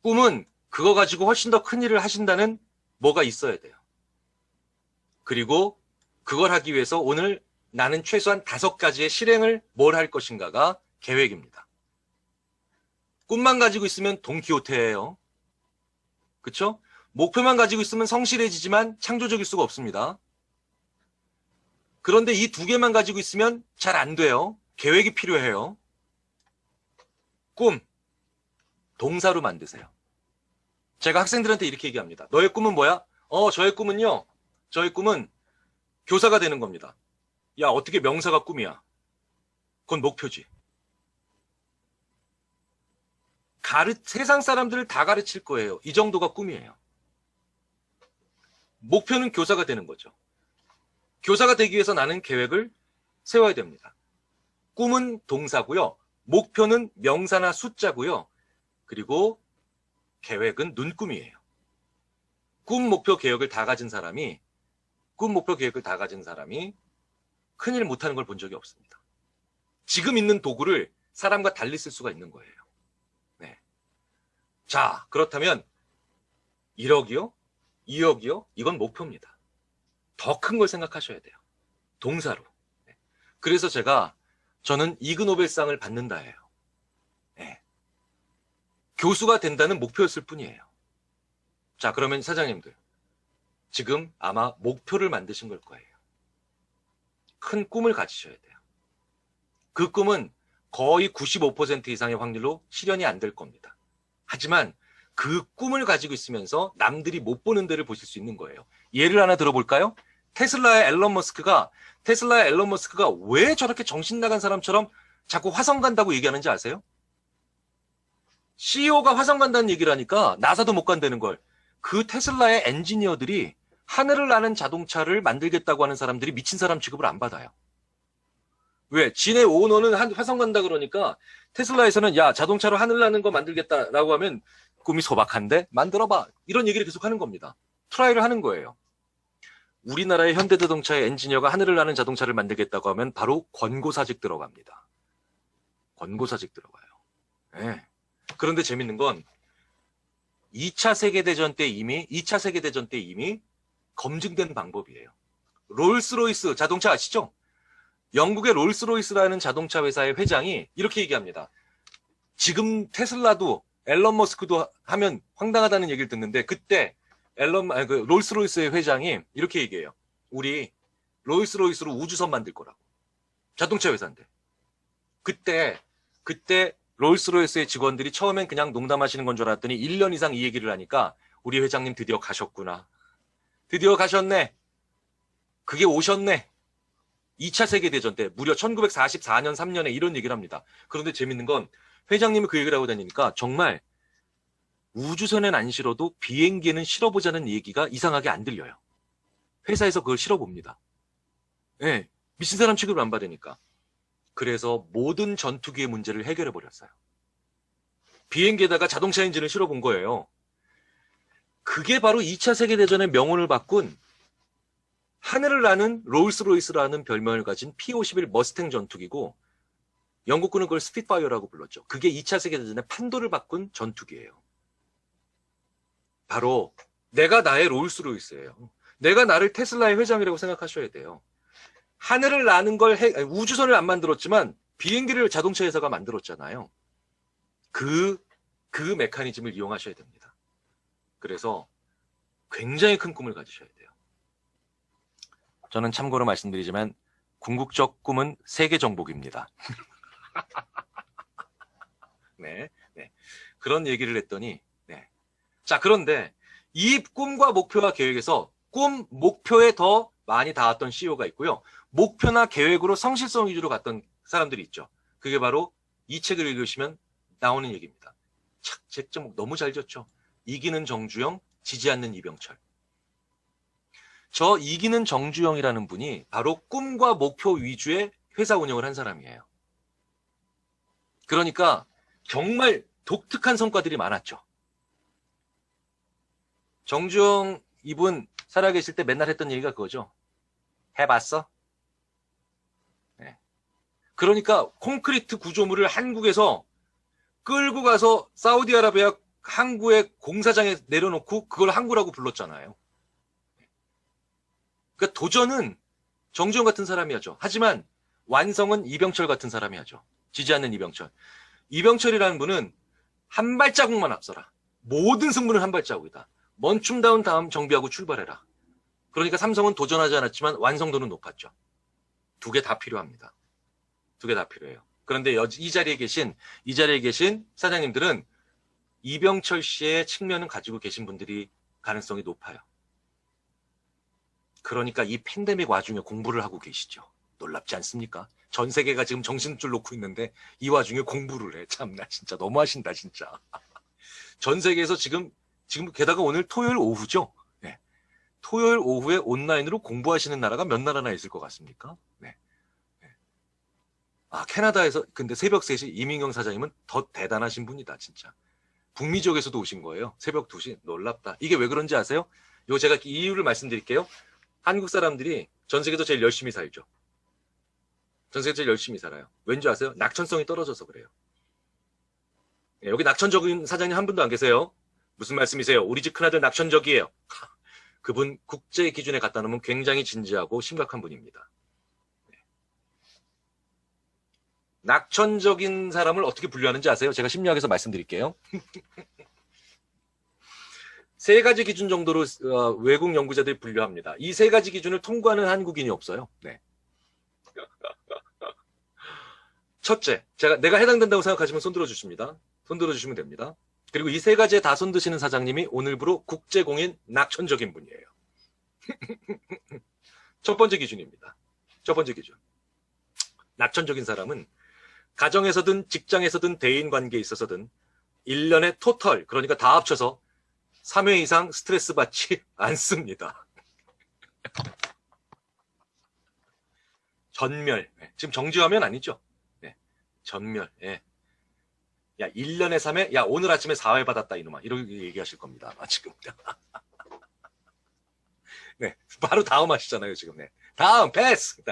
꿈은 그거 가지고 훨씬 더 큰 일을 하신다는 뭐가 있어야 돼요. 그리고 그걸 하기 위해서 오늘 나는 최소한 5가지의 실행을 뭘 할 것인가가 계획입니다. 꿈만 가지고 있으면 돈키호테예요. 그렇죠? 목표만 가지고 있으면 성실해지지만 창조적일 수가 없습니다. 그런데 이 2개만 가지고 있으면 잘 안 돼요. 계획이 필요해요. 꿈, 동사로 만드세요. 제가 학생들한테 이렇게 얘기합니다. 너의 꿈은 뭐야? 저의 꿈은요. 저의 꿈은 교사가 되는 겁니다. 야, 어떻게 명사가 꿈이야? 그건 목표지. 세상 사람들을 다 가르칠 거예요. 이 정도가 꿈이에요. 목표는 교사가 되는 거죠. 교사가 되기 위해서 나는 계획을 세워야 됩니다. 꿈은 동사고요. 목표는 명사나 숫자고요. 그리고 계획은 눈꿈이에요. 꿈, 목표, 계획을 다 가진 사람이 큰일 못하는 걸 본 적이 없습니다. 지금 있는 도구를 사람과 달리 쓸 수가 있는 거예요. 네. 자, 그렇다면 1억이요? 2억이요? 이건 목표입니다. 더 큰 걸 생각하셔야 돼요. 동사로. 네. 그래서 저는 이그노벨상을 받는다예요. 네. 교수가 된다는 목표였을 뿐이에요. 자, 그러면 사장님들, 지금 아마 목표를 만드신 걸 거예요. 큰 꿈을 가지셔야 돼요. 그 꿈은 거의 95% 이상의 확률로 실현이 안 될 겁니다. 하지만 그 꿈을 가지고 있으면서 남들이 못 보는 데를 보실 수 있는 거예요. 예를 하나 들어볼까요? 테슬라의 앨런 머스크가 왜 저렇게 정신 나간 사람처럼 자꾸 화성 간다고 얘기하는지 아세요? CEO가 화성 간다는 얘기를 하니까 나사도 못 간다는 걸. 그 테슬라의 엔지니어들이 하늘을 나는 자동차를 만들겠다고 하는 사람들이 미친 사람 취급을 안 받아요. 왜? 지네 오너는 화성 간다 그러니까 테슬라에서는 야, 자동차로 하늘 나는 거 만들겠다라고 하면 꿈이 소박한데 만들어봐. 이런 얘기를 계속 하는 겁니다. 트라이를 하는 거예요. 우리나라의 현대자동차의 엔지니어가 하늘을 나는 자동차를 만들겠다고 하면 바로 권고사직 들어갑니다. 권고사직 들어가요. 네. 그런데 재밌는 건 2차 세계대전 때 이미 검증된 방법이에요. 롤스로이스 자동차 아시죠? 영국의 롤스로이스라는 자동차 회사의 회장이 이렇게 얘기합니다. 지금 테슬라도 앨런 머스크도 하면 황당하다는 얘기를 듣는데 그때 롤스로이스의 회장이 이렇게 얘기해요. 우리 롤스로이스로 우주선 만들 거라고. 자동차 회사인데. 그때 롤스로이스의 직원들이 처음엔 그냥 농담하시는 건 줄 알았더니 1년 이상 이 얘기를 하니까 우리 회장님 드디어 가셨구나. 드디어 가셨네. 그게 오셨네. 2차 세계대전 때 무려 1944년 3년에 이런 얘기를 합니다. 그런데 재밌는 건 회장님이 그 얘기를 하고 다니니까 정말 우주선엔 안 실어도 비행기에는 실어보자는 얘기가 이상하게 안 들려요. 회사에서 그걸 실어봅니다. 네, 미친 사람 취급을 안 받으니까. 그래서 모든 전투기의 문제를 해결해버렸어요. 비행기에다가 자동차 엔진을 실어본 거예요. 그게 바로 2차 세계대전의 명운을 바꾼 하늘을 나는 롤스로이스라는 별명을 가진 P-51 머스탱 전투기고 영국군은 그걸 스핏파이어라고 불렀죠. 그게 2차 세계대전의 판도를 바꾼 전투기예요. 바로 내가 나의 롤스로이스예요. 내가 나를 테슬라의 회장이라고 생각하셔야 돼요. 하늘을 나는 우주선을 안 만들었지만 비행기를 자동차 회사가 만들었잖아요. 그 메커니즘을 이용하셔야 됩니다. 그래서 굉장히 큰 꿈을 가지셔야 돼요. 저는 참고로 말씀드리지만 궁극적 꿈은 세계 정복입니다. 네. 그런 얘기를 했더니 자, 그런데 이 꿈과 목표와 계획에서 꿈, 목표에 더 많이 닿았던 CEO가 있고요. 목표나 계획으로 성실성 위주로 갔던 사람들이 있죠. 그게 바로 이 책을 읽으시면 나오는 얘기입니다. 책 제목 너무 잘 지었죠. 이기는 정주영, 지지 않는 이병철. 저 이기는 정주영이라는 분이 바로 꿈과 목표 위주의 회사 운영을 한 사람이에요. 그러니까 정말 독특한 성과들이 많았죠. 정주영 이분 살아계실 때 맨날 했던 얘기가 그거죠. 해봤어? 네. 그러니까 콘크리트 구조물을 한국에서 끌고 가서 사우디아라비아 항구의 공사장에 내려놓고 그걸 항구라고 불렀잖아요. 그러니까 도전은 정주영 같은 사람이 하죠. 하지만 완성은 이병철 같은 사람이 하죠. 지지 않는 이병철. 이병철이라는 분은 한 발자국만 앞서라. 모든 승부는 한 발자국이다. 멈춤다운 다음 정비하고 출발해라. 그러니까 삼성은 도전하지 않았지만 완성도는 높았죠. 두 개 다 필요합니다. 두 개 다 필요해요. 그런데 이 자리에 계신 사장님들은 이병철 씨의 측면은 가지고 계신 분들이 가능성이 높아요. 그러니까 이 팬데믹 와중에 공부를 하고 계시죠. 놀랍지 않습니까? 전 세계가 지금 정신줄 놓고 있는데 이 와중에 공부를 해. 참나 진짜 너무하신다 진짜. 전 세계에서 지금 게다가 오늘 토요일 오후죠. 네. 토요일 오후에 온라인으로 공부하시는 나라가 몇 나라나 있을 것 같습니까? 네. 네. 아, 캐나다에서 근데 새벽 3시 이민경 사장님은 더 대단하신 분이다 진짜. 북미 쪽에서도 오신 거예요. 새벽 2시. 놀랍다. 이게 왜 그런지 아세요? 이거 제가 이유를 말씀드릴게요. 한국 사람들이 전 세계에서 제일 열심히 살죠. 전 세계에서 제일 열심히 살아요. 왠지 아세요? 낙천성이 떨어져서 그래요. 네, 여기 낙천적인 사장님 한 분도 안 계세요. 무슨 말씀이세요? 우리 집 큰아들 낙천적이에요. 그분 국제 기준에 갖다 놓으면 굉장히 진지하고 심각한 분입니다. 네. 낙천적인 사람을 어떻게 분류하는지 아세요? 제가 심리학에서 말씀드릴게요. 세 가지 기준 정도로 외국 연구자들이 분류합니다. 이 세 가지 기준을 통과하는 한국인이 없어요. 네. 첫째, 내가 해당된다고 생각하시면 손 들어주십니다. 손 들어주시면 됩니다. 그리고 이 세 가지에 다 손드시는 사장님이 오늘부로 국제공인 낙천적인 분이에요. 첫 번째 기준입니다. 첫 번째 기준. 낙천적인 사람은 가정에서든 직장에서든 대인관계에 있어서든 1년에 토털, 그러니까 다 합쳐서 3회 이상 스트레스 받지 않습니다. 전멸. 지금 정지화면 아니죠? 네. 전멸. 예. 야, 1년에 3회? 야, 오늘 아침에 4회 받았다, 이놈아. 이렇게 얘기하실 겁니다. 아마 지금. 네. 바로 다음 하시잖아요, 지금. 네. 다음, 패스!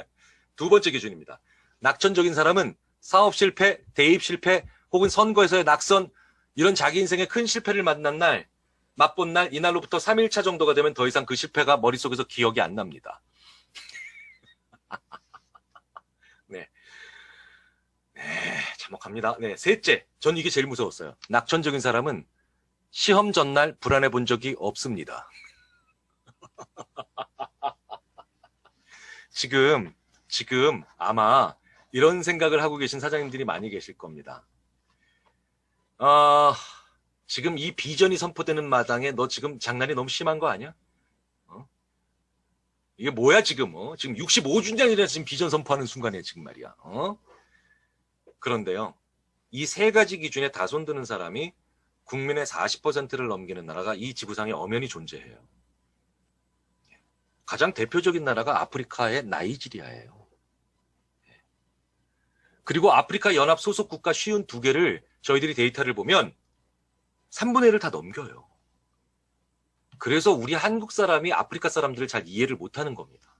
두 번째 기준입니다. 낙천적인 사람은 사업 실패, 대입 실패, 혹은 선거에서의 낙선, 이런 자기 인생의 큰 실패를 맛본 날, 이날로부터 3일차 정도가 되면 더 이상 그 실패가 머릿속에서 기억이 안 납니다. 네. 네, 참혹합니다. 네, 셋째. 전 이게 제일 무서웠어요. 낙천적인 사람은 시험 전날 불안해 본 적이 없습니다. 지금 아마 이런 생각을 하고 계신 사장님들이 많이 계실 겁니다. 지금 이 비전이 선포되는 마당에 너 지금 장난이 너무 심한 거 아니야? 이게 뭐야 지금? 지금 65주년이라 지금 비전 선포하는 순간에 지금 말이야. 그런데요. 이 세 가지 기준에 다 손드는 사람이 국민의 40%를 넘기는 나라가 이 지구상에 엄연히 존재해요. 가장 대표적인 나라가 아프리카의 나이지리아예요. 그리고 아프리카 연합 소속 국가 52개를 저희들이 데이터를 보면 3분의 1을 다 넘겨요. 그래서 우리 한국 사람이 아프리카 사람들을 잘 이해를 못하는 겁니다.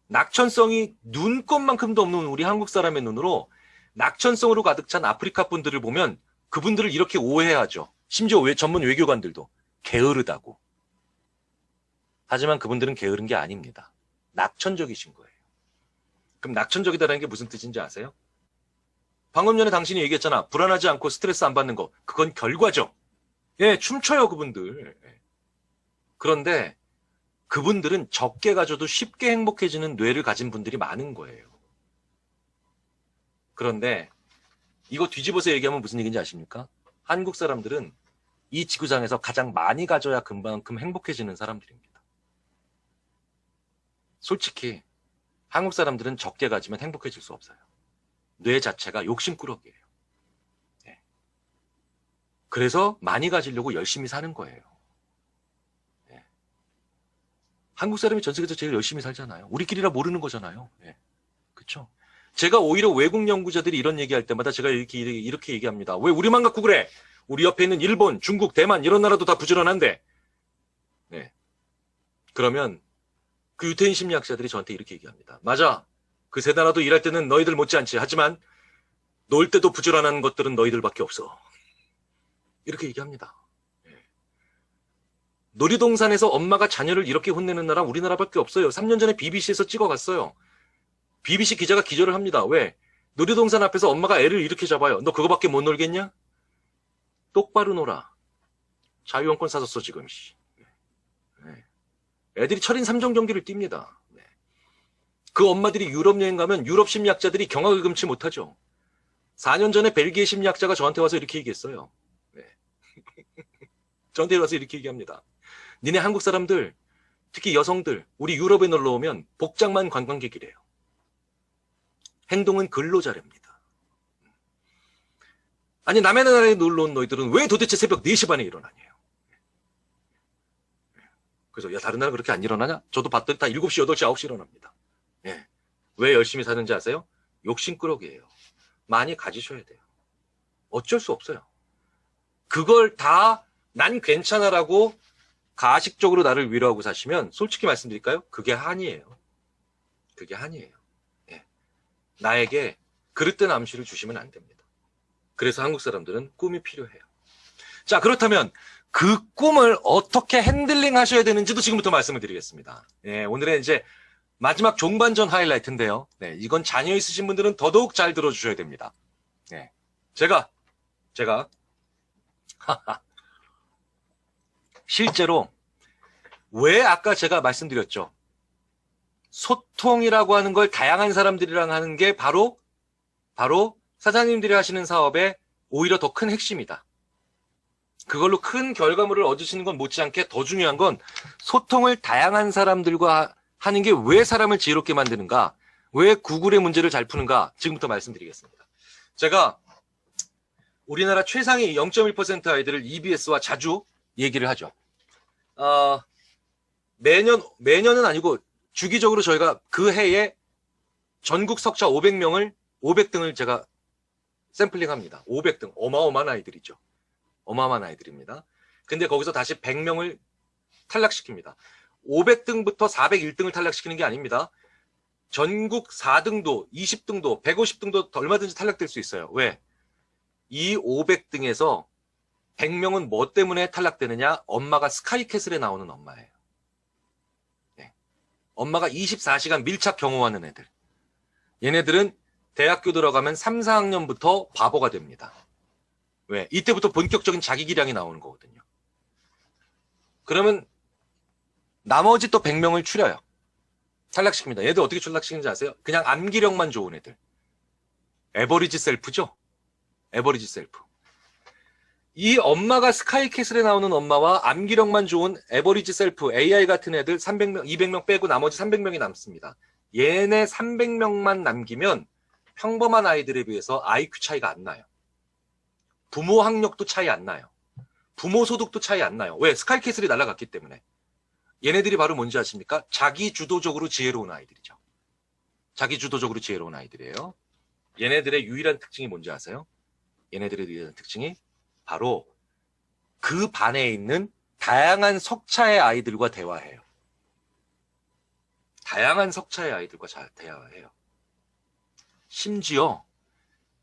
낙천성이 눈꼽만큼도 없는 우리 한국 사람의 눈으로 낙천성으로 가득 찬 아프리카 분들을 보면 그분들을 이렇게 오해하죠. 심지어 전문 외교관들도 게으르다고. 하지만 그분들은 게으른 게 아닙니다. 낙천적이신 거예요. 그럼 낙천적이다라는 게 무슨 뜻인지 아세요? 방금 전에 당신이 얘기했잖아. 불안하지 않고 스트레스 안 받는 거. 그건 결과죠. 예, 춤춰요, 그분들. 그런데 그분들은 적게 가져도 쉽게 행복해지는 뇌를 가진 분들이 많은 거예요. 그런데 이거 뒤집어서 얘기하면 무슨 얘기인지 아십니까? 한국 사람들은 이 지구상에서 가장 많이 가져야 그만큼 행복해지는 사람들입니다. 솔직히 한국 사람들은 적게 가지면 행복해질 수 없어요. 뇌 자체가 욕심꾸러기예요. 네. 그래서 많이 가지려고 열심히 사는 거예요. 네. 한국 사람이 전 세계에서 제일 열심히 살잖아요. 우리끼리라 모르는 거잖아요. 네. 그렇죠? 제가 오히려 외국 연구자들이 이런 얘기할 때마다 제가 이렇게 얘기합니다. 왜 우리만 갖고 그래? 우리 옆에 있는 일본, 중국, 대만 이런 나라도 다 부지런한데. 네. 그러면 그 유태인 심리학자들이 저한테 이렇게 얘기합니다. 맞아. 그 세 나라도 일할 때는 너희들 못지않지. 하지만 놀 때도 부지런한 것들은 너희들밖에 없어. 이렇게 얘기합니다. 놀이동산에서 엄마가 자녀를 이렇게 혼내는 나라 우리나라밖에 없어요. 3년 전에 BBC에서 찍어갔어요. BBC 기자가 기절을 합니다. 왜? 놀이동산 앞에서 엄마가 애를 이렇게 잡아요. 너 그거밖에 못 놀겠냐? 똑바로 놀아. 자유형권 사줬어 지금. 애들이 철인 3종 경기를 뜁니다. 그 엄마들이 유럽 여행 가면 유럽 심리학자들이 경악을 금치 못하죠. 4년 전에 벨기에 심리학자가 저한테 와서 이렇게 얘기했어요. 네. 저한테 와서 이렇게 얘기합니다. 니네 한국 사람들, 특히 여성들, 우리 유럽에 놀러 오면 복장만 관광객이래요. 행동은 근로자랍니다. 아니, 남의 나라에 놀러 온 너희들은 왜 도대체 새벽 4시 반에 일어나냐요. 그래서 야, 다른 나라 그렇게 안 일어나냐? 저도 봤더니 다 7시, 8시, 9시 일어납니다. 예. 왜 열심히 사는지 아세요? 욕심꾸러기예요. 많이 가지셔야 돼요. 어쩔 수 없어요. 그걸 다 난 괜찮아라고 가식적으로 나를 위로하고 사시면 솔직히 말씀드릴까요? 그게 한이에요. 그게 한이에요. 예. 나에게 그릇된 암시를 주시면 안 됩니다. 그래서 한국 사람들은 꿈이 필요해요. 자, 그렇다면 그 꿈을 어떻게 핸들링 하셔야 되는지도 지금부터 말씀을 드리겠습니다. 예, 오늘의 이제 마지막 종반전 하이라이트인데요. 네, 이건 자녀 있으신 분들은 더더욱 잘 들어주셔야 됩니다. 네, 제가 실제로 왜 아까 제가 말씀드렸죠. 소통이라고 하는 걸 다양한 사람들이랑 하는 게 바로 사장님들이 하시는 사업의 오히려 더 큰 핵심이다. 그걸로 큰 결과물을 얻으시는 건 못지않게 더 중요한 건 소통을 다양한 사람들과 하는 게 왜 사람을 지혜롭게 만드는가, 왜 구글의 문제를 잘 푸는가 지금부터 말씀드리겠습니다. 제가 우리나라 최상위 0.1% 아이들을 EBS와 자주 얘기를 하죠. 매년은 아니고 주기적으로 저희가 그 해에 전국 석차 500등을 제가 샘플링합니다. 500등. 어마어마한 아이들이죠. 어마어마한 아이들입니다. 근데 거기서 다시 100명을 탈락시킵니다. 500등부터 401등을 탈락시키는 게 아닙니다. 전국 4등도, 20등도, 150등도 얼마든지 탈락될 수 있어요. 왜? 이 500등에서 100명은 뭐 때문에 탈락되느냐? 엄마가 스카이캐슬에 나오는 엄마예요. 네. 엄마가 24시간 밀착 경호하는 애들. 얘네들은 대학교 들어가면 3, 4학년부터 바보가 됩니다. 왜? 이때부터 본격적인 자기 기량이 나오는 거거든요. 그러면 나머지 또 100명을 추려요. 탈락시킵니다. 얘들 어떻게 탈락시키는지 아세요? 그냥 암기력만 좋은 애들. 에버리지 셀프죠? 에버리지 셀프. 이 엄마가 스카이캐슬에 나오는 엄마와 암기력만 좋은 에버리지 셀프, AI 같은 애들 300명, 200명 빼고 나머지 300명이 남습니다. 얘네 300명만 남기면 평범한 아이들에 비해서 IQ 차이가 안 나요. 부모 학력도 차이 안 나요. 부모 소득도 차이 안 나요. 왜? 스카이캐슬이 날아갔기 때문에. 얘네들이 바로 뭔지 아십니까? 자기 주도적으로 지혜로운 아이들이죠. 자기 주도적으로 지혜로운 아이들이에요. 얘네들의 유일한 특징이 뭔지 아세요? 얘네들의 유일한 특징이 바로 그 반에 있는 다양한 석차의 아이들과 대화해요. 다양한 석차의 아이들과 잘 대화해요. 심지어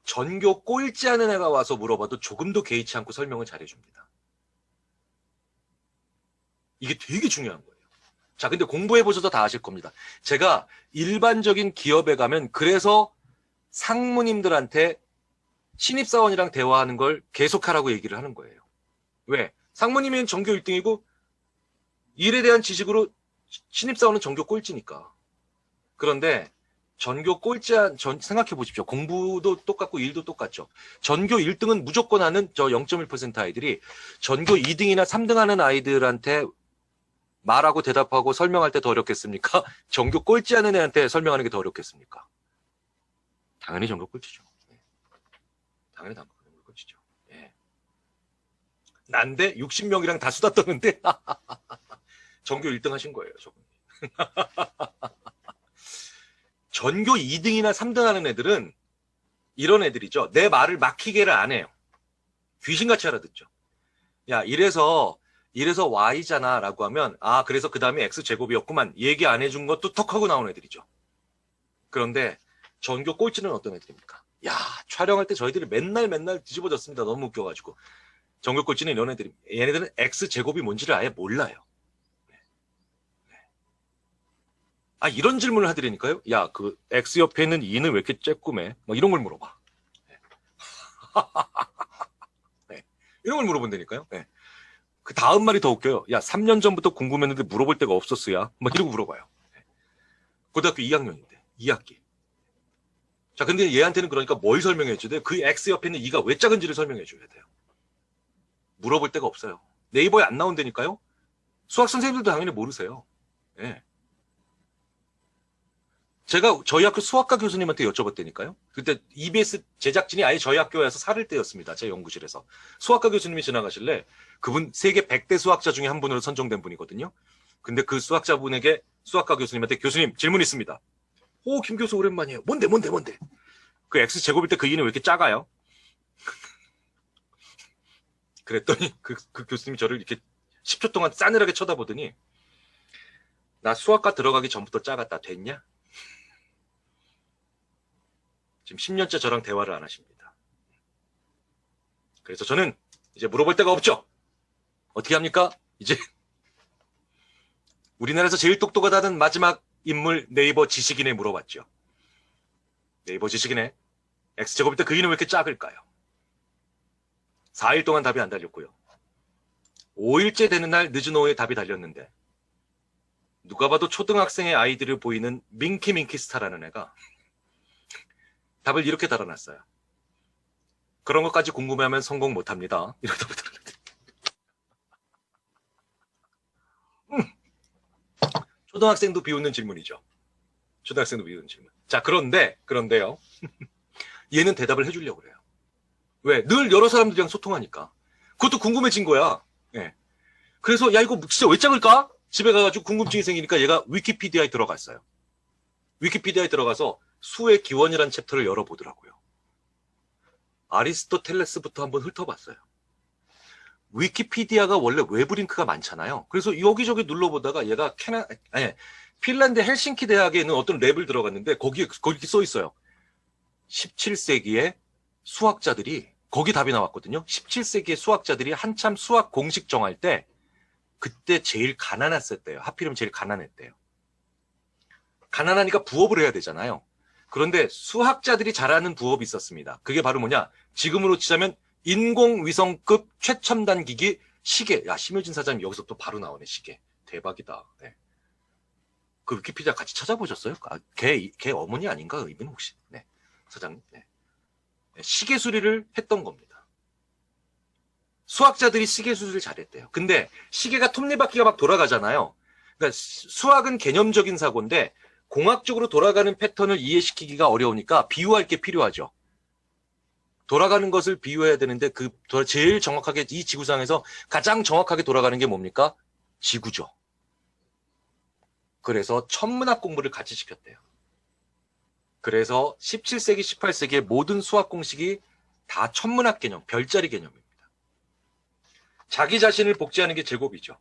전교 꼴찌 하는 애가 와서 물어봐도 조금도 개의치 않고 설명을 잘해줍니다. 이게 되게 중요한 거예요. 자, 근데 공부해보셔서 다 아실 겁니다. 제가 일반적인 기업에 가면 그래서 상무님들한테 신입사원이랑 대화하는 걸 계속하라고 얘기를 하는 거예요. 왜? 상무님은 전교 1등이고 일에 대한 지식으로 신입사원은 전교 꼴찌니까. 그런데 전교 생각해 보십시오. 공부도 똑같고 일도 똑같죠. 전교 1등은 무조건 하는 저 0.1% 아이들이 전교 2등이나 3등 하는 아이들한테 말하고 대답하고 설명할 때 더 어렵겠습니까? 전교 꼴찌 하는 애한테 설명하는 게 더 어렵겠습니까? 당연히 전교 꼴찌죠. 당연히 전교 꼴찌죠. 예. 난데 60명이랑 다 수다 떠는데 전교 1등 하신 거예요, 저분. 전교 2등이나 3등 하는 애들은 이런 애들이죠. 내 말을 막히게를 안 해요. 귀신같이 알아듣죠. 야, 이래서 Y잖아 라고 하면 그래서 그 다음에 X제곱이었구만. 얘기 안 해준 것도 턱 하고 나온 애들이죠. 그런데 전교 꼴찌는 어떤 애들입니까? 야, 촬영할 때 저희들이 맨날 뒤집어졌습니다. 너무 웃겨가지고. 전교 꼴찌는 이런 애들입니다. 얘네들은 X제곱이 뭔지를 아예 몰라요. 이런 질문을 하드리니까요. 야, 그 X 옆에 있는 2는 왜 이렇게 쬐끔해? 막 이런 걸 물어봐. 네. 이런 걸 물어본다니까요. 네. 그 다음 말이 더 웃겨요. 야, 3년 전부터 궁금했는데 물어볼 데가 없었어야. 막 이러고 물어봐요. 네. 고등학교 2학년인데. 2학기. 자, 근데 얘한테는 그러니까 뭘 설명해 줘야 돼요? 그 X 옆에 있는 2가 왜 작은지를 설명해 줘야 돼요. 물어볼 데가 없어요. 네이버에 안 나온다니까요? 수학 선생님들도 당연히 모르세요. 예. 제가 저희 학교 수학과 교수님한테 여쭤봤다니까요. 그때 EBS 제작진이 아예 저희 학교에 와서 살을 때였습니다. 제 연구실에서. 수학과 교수님이 지나가실래 그분 세계 100대 수학자 중에 한 분으로 선정된 분이거든요. 근데 그 수학자분에게 수학과 교수님한테 교수님 질문 있습니다. 오, 김 교수 오랜만이에요. 뭔데? 그 X제곱일 때 그 2는 왜 이렇게 작아요? 그랬더니 그 교수님이 저를 이렇게 10초 동안 싸늘하게 쳐다보더니 나 수학과 들어가기 전부터 작았다. 됐냐? 지금 10년째 저랑 대화를 안 하십니다. 그래서 저는 이제 물어볼 데가 없죠. 어떻게 합니까? 이제 우리나라에서 제일 똑똑하다는 마지막 인물 네이버 지식인에 물어봤죠. 네이버 지식인에 X제곱일 때 그 2는 왜 이렇게 작을까요? 4일 동안 답이 안 달렸고요. 5일째 되는 날 늦은 오후에 답이 달렸는데 누가 봐도 초등학생의 아이들을 보이는 민키민키 스타라는 애가 답을 이렇게 달아놨어요. 그런 것까지 궁금해하면 성공 못합니다. 이런 답을 달아놨어요. 초등학생도 비웃는 질문이죠. 초등학생도 비웃는 질문. 자, 그런데요. 얘는 대답을 해주려고 그래요. 왜? 늘 여러 사람들이랑 소통하니까. 그것도 궁금해진 거야. 예. 그래서 야 이거 진짜 왜 작을까? 집에 가가지고 궁금증이 생기니까 얘가 위키피디아에 들어갔어요. 위키피디아에 들어가서 수의 기원이라는 챕터를 열어보더라고요. 아리스토텔레스부터 한번 훑어봤어요. 위키피디아가 원래 외부 링크가 많잖아요. 그래서 여기저기 눌러보다가 얘가 핀란드 헬싱키 대학에 있는 어떤 랩을 들어갔는데 거기 써 있어요. 17세기에 수학자들이 거기 답이 나왔거든요. 17세기의 수학자들이 한참 수학 공식 정할 때 그때 제일 가난했었대요. 하필이면 제일 가난했대요. 가난하니까 부업을 해야 되잖아요. 그런데 수학자들이 잘하는 부업이 있었습니다. 그게 바로 뭐냐? 지금으로 치자면 인공위성급 최첨단 기기 시계. 야, 심효진 사장님 여기서 또 바로 나오네, 시계. 대박이다. 네. 그 위키피디아 같이 찾아보셨어요? 아, 걔 어머니 아닌가? 이분 혹시? 네. 사장님. 네. 시계 수리를 했던 겁니다. 수학자들이 시계 수리를 잘했대요. 근데 시계가 톱니바퀴가 막 돌아가잖아요. 그러니까 수학은 개념적인 사고인데 공학적으로 돌아가는 패턴을 이해시키기가 어려우니까 비유할 게 필요하죠. 돌아가는 것을 비유해야 되는데 제일 정확하게 이 지구상에서 가장 정확하게 돌아가는 게 뭡니까? 지구죠. 그래서 천문학 공부를 같이 시켰대요. 그래서 17세기, 18세기의 모든 수학 공식이 다 천문학 개념, 별자리 개념입니다. 자기 자신을 복제하는 게 제곱이죠.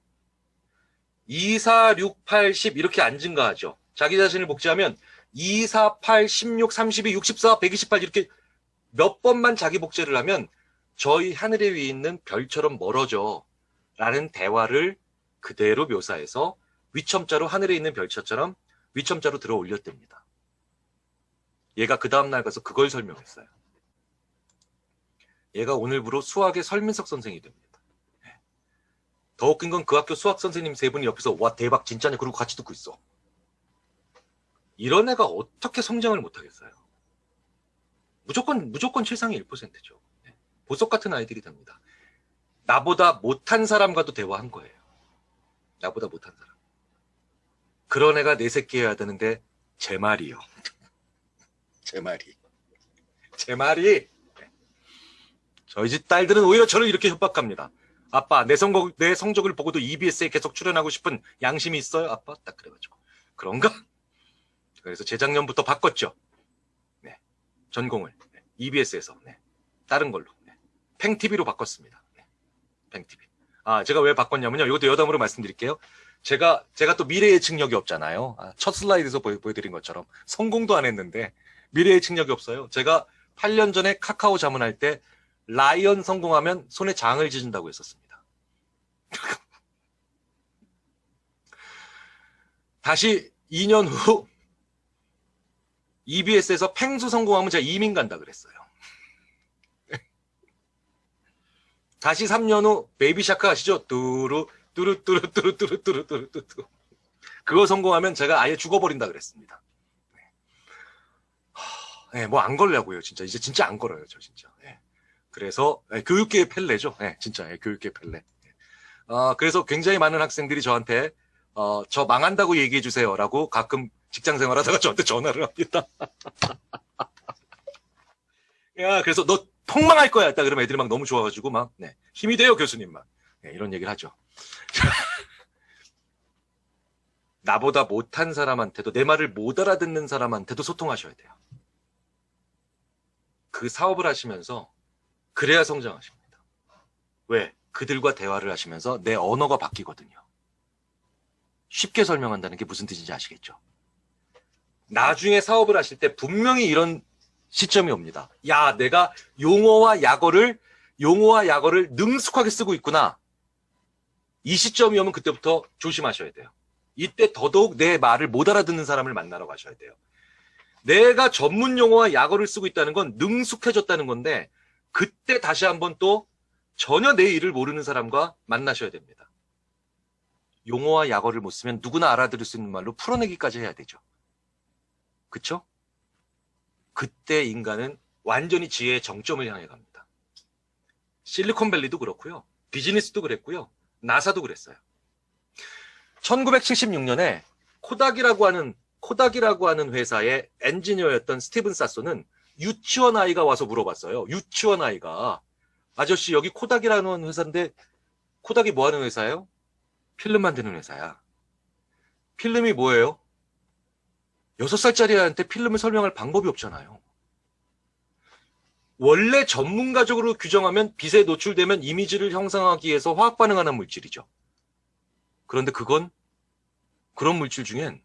2, 4, 6, 8, 10 이렇게 안 증가하죠. 자기 자신을 복제하면 2, 4, 8, 16, 32, 64, 128 이렇게 몇 번만 자기 복제를 하면 저희 하늘에 위에 있는 별처럼 멀어져 라는 대화를 그대로 묘사해서 위첨자로 하늘에 있는 별처럼 위첨자로 들어 올렸답니다. 얘가 그 다음날 가서 그걸 설명했어요. 얘가 오늘부로 수학의 설민석 선생이 됩니다. 더 웃긴 건 그 학교 수학 선생님 세 분이 옆에서 와 대박 진짜네 그러고 같이 듣고 있어. 이런 애가 어떻게 성장을 못하겠어요. 무조건 최상의 1%죠. 보석 같은 아이들이 됩니다. 나보다 못한 사람과도 대화한 거예요. 나보다 못한 사람. 그런 애가 내 새끼여야 되는데 제 말이요. 제 말이. 저희 집 딸들은 오히려 저를 이렇게 협박합니다. 아빠, 내 성적을 보고도 EBS에 계속 출연하고 싶은 양심이 있어요? 아빠? 딱 그래가지고. 그런가? 그래서 재작년부터 바꿨죠. 네. 전공을. 네. EBS에서. 네. 다른 걸로. 네. 팽TV로 바꿨습니다. 네. 팽TV. 아, 제가 왜 바꿨냐면요. 이것도 여담으로 말씀드릴게요. 제가 또 미래 예측력이 없잖아요. 첫 슬라이드에서 보여드린 것처럼. 성공도 안 했는데 미래 예측력이 없어요. 제가 8년 전에 카카오 자문할 때 라이언 성공하면 손에 장을 찢는다고 했었습니다. 다시 2년 후 EBS에서 팽수 성공하면 제가 이민 간다 그랬어요. 다시 3년 후 베이비샤크 아시죠? 뚜루 그거 성공하면 제가 아예 죽어버린다 그랬습니다. 예, 뭐 안 걸려고요, 진짜. 이제 진짜 안 걸어요, 저 진짜. 예. 그래서, 예, 교육계의 펠레죠. 예, 진짜, 예, 교육계의 펠레. 그래서 굉장히 많은 학생들이 저한테, 저 망한다고 얘기해 주세요라고 가끔 직장 생활하다가 저한테 전화를 합니다. 야, 그래서 너 폭망할 거야. 딱 그러면 애들이 막 너무 좋아가지고 막, 네, 힘이 돼요, 교수님 막. 네, 이런 얘기를 하죠. 나보다 못한 사람한테도, 내 말을 못 알아듣는 사람한테도 소통하셔야 돼요. 그 사업을 하시면서 그래야 성장하십니다. 왜? 그들과 대화를 하시면서 내 언어가 바뀌거든요. 쉽게 설명한다는 게 무슨 뜻인지 아시겠죠? 나중에 사업을 하실 때 분명히 이런 시점이 옵니다. 야, 내가 용어와 약어를 능숙하게 쓰고 있구나. 이 시점이 오면 그때부터 조심하셔야 돼요. 이때 더더욱 내 말을 못 알아듣는 사람을 만나러 가셔야 돼요. 내가 전문 용어와 약어를 쓰고 있다는 건 능숙해졌다는 건데, 그때 다시 한번 또 전혀 내 일을 모르는 사람과 만나셔야 됩니다. 용어와 약어를 못 쓰면 누구나 알아들을 수 있는 말로 풀어내기까지 해야 되죠. 그쵸? 그때 인간은 완전히 지혜의 정점을 향해 갑니다. 실리콘밸리도 그렇고요. 비즈니스도 그랬고요. 나사도 그랬어요. 1976년에 코닥이라고 하는 회사의 엔지니어였던 스티븐 사소는 유치원 아이가 와서 물어봤어요. 유치원 아이가, 아저씨 여기 코닥이라는 회사인데 코닥이 뭐 하는 회사예요? 필름 만드는 회사야. 필름이 뭐예요? 6살짜리 아이한테 필름을 설명할 방법이 없잖아요. 원래 전문가적으로 규정하면 빛에 노출되면 이미지를 형성하기 위해서 화학 반응하는 물질이죠. 그런데 그런 물질 중엔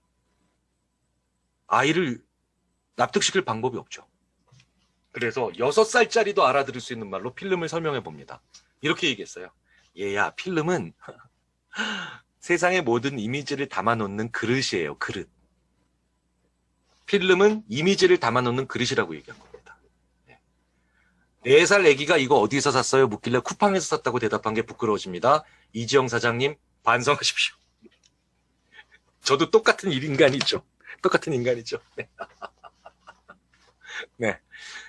아이를 납득시킬 방법이 없죠. 그래서 6살짜리도 알아들을 수 있는 말로 필름을 설명해 봅니다. 이렇게 얘기했어요. 얘야, 필름은 세상의 모든 이미지를 담아놓는 그릇이에요. 그릇. 필름은 이미지를 담아놓는 그릇이라고 얘기한 겁니다. 4살 애기가 이거 어디서 샀어요? 묻길래 쿠팡에서 샀다고 대답한 게 부끄러워집니다. 이지영 사장님, 반성하십시오. 저도 똑같은 인간이죠. 네. 네.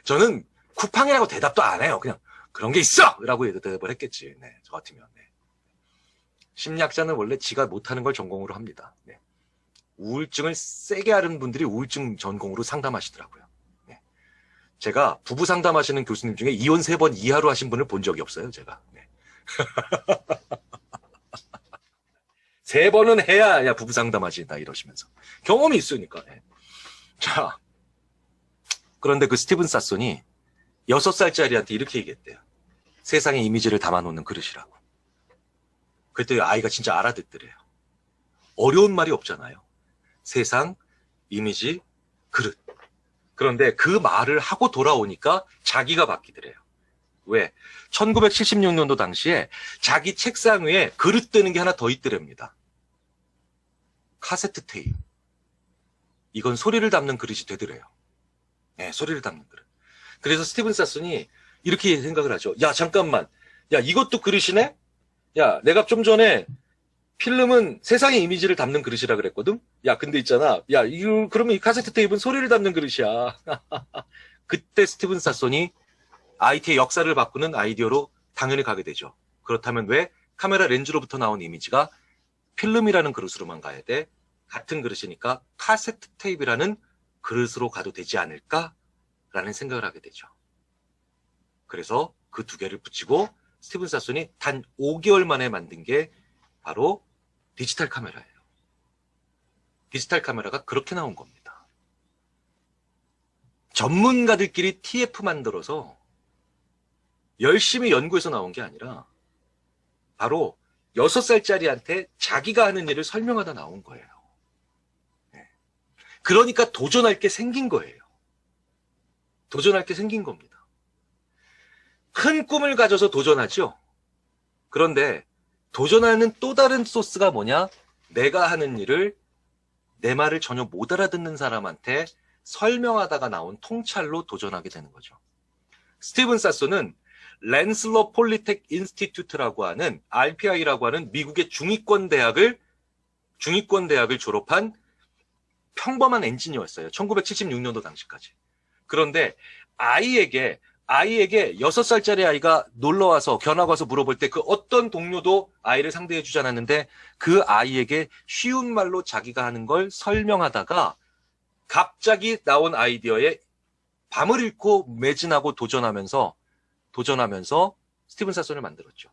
저는 쿠팡이라고 대답도 안 해요. 그냥 그런 게 있어! 라고 대답을 했겠지. 네. 저 같으면. 네. 심리학자는 원래 지가 못하는 걸 전공으로 합니다. 네. 우울증을 세게 앓은 분들이 우울증 전공으로 상담하시더라고요. 네. 제가 부부 상담하시는 교수님 중에 이혼 3번 이하로 하신 분을 본 적이 없어요. 제가. 네. 3번은 해야 야 부부 상담하신다 이러시면서. 경험이 있으니까. 네. 자, 그런데 그 스티븐 사손이 6살짜리한테 이렇게 얘기했대요. 세상의 이미지를 담아놓는 그릇이라고. 그랬더니 아이가 진짜 알아듣더래요. 어려운 말이 없잖아요. 세상, 이미지, 그릇. 그런데 그 말을 하고 돌아오니까 자기가 바뀌더래요. 왜? 1976년도 당시에 자기 책상 위에 그릇 되는 게 하나 더 있더랍니다. 카세트 테이프. 이건 소리를 담는 그릇이 되더래요. 네, 소리를 담는 그릇. 그래서 스티븐 사슨이 이렇게 생각을 하죠. 야, 잠깐만. 야, 이것도 그릇이네? 야, 내가 좀 전에 필름은 세상의 이미지를 담는 그릇이라 그랬거든? 야, 근데 있잖아. 야, 그러면 이 카세트 테이프는 소리를 담는 그릇이야. 그때 스티븐 사손이 IT의 역사를 바꾸는 아이디어로 당연히 가게 되죠. 그렇다면 왜 카메라 렌즈로부터 나온 이미지가 필름이라는 그릇으로만 가야 돼? 같은 그릇이니까 카세트 테이프라는 그릇으로 가도 되지 않을까라는 생각을 하게 되죠. 그래서 그 두 개를 붙이고 스티븐 사손이 단 5개월 만에 만든 게 바로 디지털 카메라예요. 디지털 카메라가 그렇게 나온 겁니다. 전문가들끼리 TF 만들어서 열심히 연구해서 나온 게 아니라 바로 6살짜리한테 자기가 하는 일을 설명하다 나온 거예요. 네. 그러니까 도전할 게 생긴 거예요. 도전할 게 생긴 겁니다. 큰 꿈을 가져서 도전하죠. 그런데 도전하는 또 다른 소스가 뭐냐? 내가 하는 일을 내 말을 전혀 못 알아듣는 사람한테 설명하다가 나온 통찰로 도전하게 되는 거죠. 스티븐 사소는 렌슬러 폴리텍 인스티튜트라고 하는 RPI라고 하는 미국의 중위권 대학을 졸업한 평범한 엔지니어였어요. 1976년도 당시까지. 그런데 아이에게 6살짜리 아이가 놀러와서 견학 와서 물어볼 때 그 어떤 동료도 아이를 상대해 주지 않았는데 그 아이에게 쉬운 말로 자기가 하는 걸 설명하다가 갑자기 나온 아이디어에 밤을 잃고 매진하고 도전하면서 스티븐 사손을 만들었죠.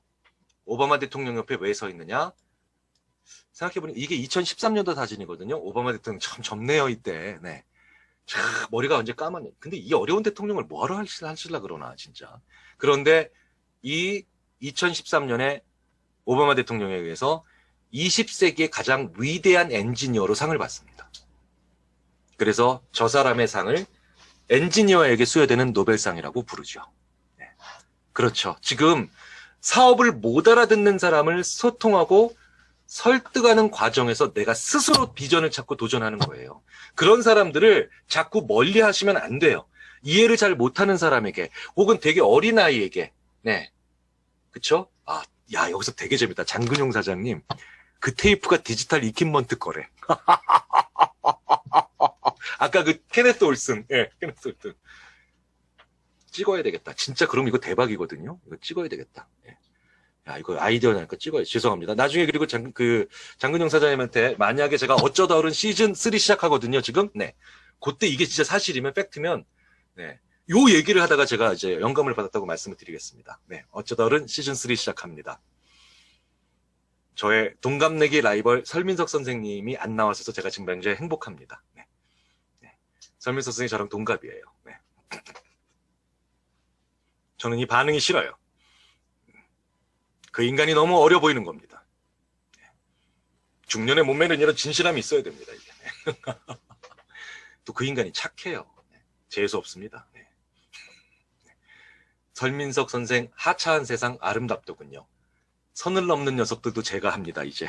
오바마 대통령 옆에 왜 서 있느냐? 생각해보니 이게 2013년도 사진이거든요. 오바마 대통령 참 젊네요, 이때. 네. 자, 머리가 언제 까맣네. 근데 이 어려운 대통령을 뭐하러 하실라 그러나, 진짜. 그런데 이 2013년에 오바마 대통령에 의해서 20세기의 가장 위대한 엔지니어로 상을 받습니다. 그래서 저 사람의 상을 엔지니어에게 수여되는 노벨상이라고 부르죠. 네. 그렇죠. 지금 사업을 못 알아듣는 사람을 소통하고 설득하는 과정에서 내가 스스로 비전을 찾고 도전하는 거예요. 그런 사람들을 자꾸 멀리 하시면 안 돼요. 이해를 잘 못하는 사람에게 혹은 되게 어린아이에게. 네. 그쵸? 아, 야, 여기서 되게 재밌다. 장근용 사장님. 그 테이프가 디지털 이퀴먼트 거래. 아까 그 케네스 올슨. 예, 케네스 올슨. 찍어야 되겠다. 진짜 그럼 이거 대박이거든요. 이거 찍어야 되겠다. 예. 야, 이거 아이디어 나니까 찍어야지. 죄송합니다. 나중에 그리고 장근영 사장님한테 만약에 제가 어쩌다 어른 시즌 3 시작하거든요, 지금. 네. 그때 이게 진짜 사실이면, 팩트면, 네. 요 얘기를 하다가 제가 이제 영감을 받았다고 말씀을 드리겠습니다. 네. 어쩌다 어른 시즌 3 시작합니다. 저의 동갑내기 라이벌 설민석 선생님이 안 나와서 제가 지금 굉장히 행복합니다. 네. 네. 설민석 선생님이 저랑 동갑이에요. 네. 저는 이 반응이 싫어요. 그 인간이 너무 어려 보이는 겁니다. 중년의 몸매는 이런 진실함이 있어야 됩니다. 이게. 또 그 인간이 착해요. 재수 없습니다. 설민석 선생 하차한 세상 아름답더군요. 선을 넘는 녀석들도 제가 합니다. 이제.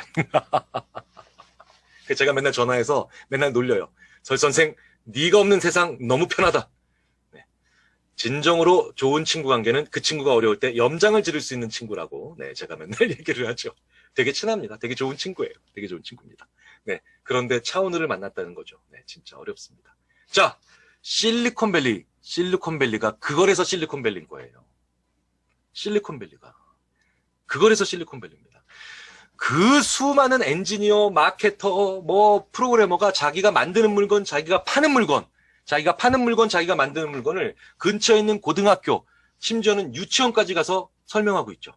제가 맨날 전화해서 맨날 놀려요. 설 선생 네가 없는 세상 너무 편하다. 진정으로 좋은 친구 관계는 그 친구가 어려울 때 염장을 지를 수 있는 친구라고, 네, 제가 맨날 얘기를 하죠. 되게 친합니다. 되게 좋은 친구예요. 되게 좋은 친구입니다. 네. 그런데 차은우를 만났다는 거죠. 네, 진짜 어렵습니다. 자, 실리콘밸리가 그걸에서 실리콘밸리인 거예요. 실리콘밸리가. 그걸에서 실리콘밸리입니다. 그 수많은 엔지니어, 마케터, 프로그래머가 자기가 만드는 물건, 자기가 파는 물건, 자기가 만드는 물건을 근처에 있는 고등학교, 심지어는 유치원까지 가서 설명하고 있죠.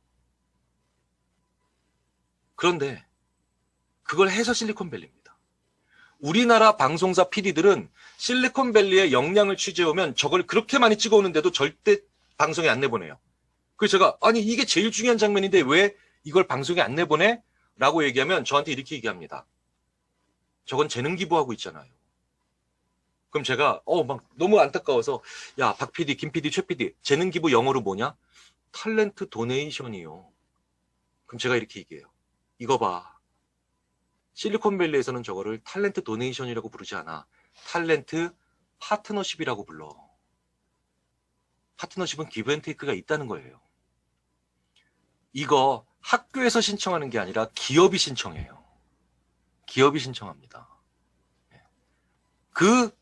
그런데 그걸 해서 실리콘밸리입니다. 우리나라 방송사 PD들은 실리콘밸리의 역량을 취재해오면 저걸 그렇게 많이 찍어오는데도 절대 방송에 안 내보내요. 그래서 제가 아니 이게 제일 중요한 장면인데 왜 이걸 방송에 안 내보내? 라고 얘기하면 저한테 이렇게 얘기합니다. 저건 재능 기부하고 있잖아요. 그럼 제가 막 너무 안타까워서 야, 박 PD, 김 PD, 최 PD 재능 기부 영어로 뭐냐? 탤런트 도네이션이요. 그럼 제가 이렇게 얘기해요. 이거 봐. 실리콘밸리에서는 저거를 탤런트 도네이션이라고 부르지 않아. 탤런트 파트너십이라고 불러. 파트너십은 기브 앤 테이크가 있다는 거예요. 이거 학교에서 신청하는 게 아니라 기업이 신청해요. 기업이 신청합니다. 그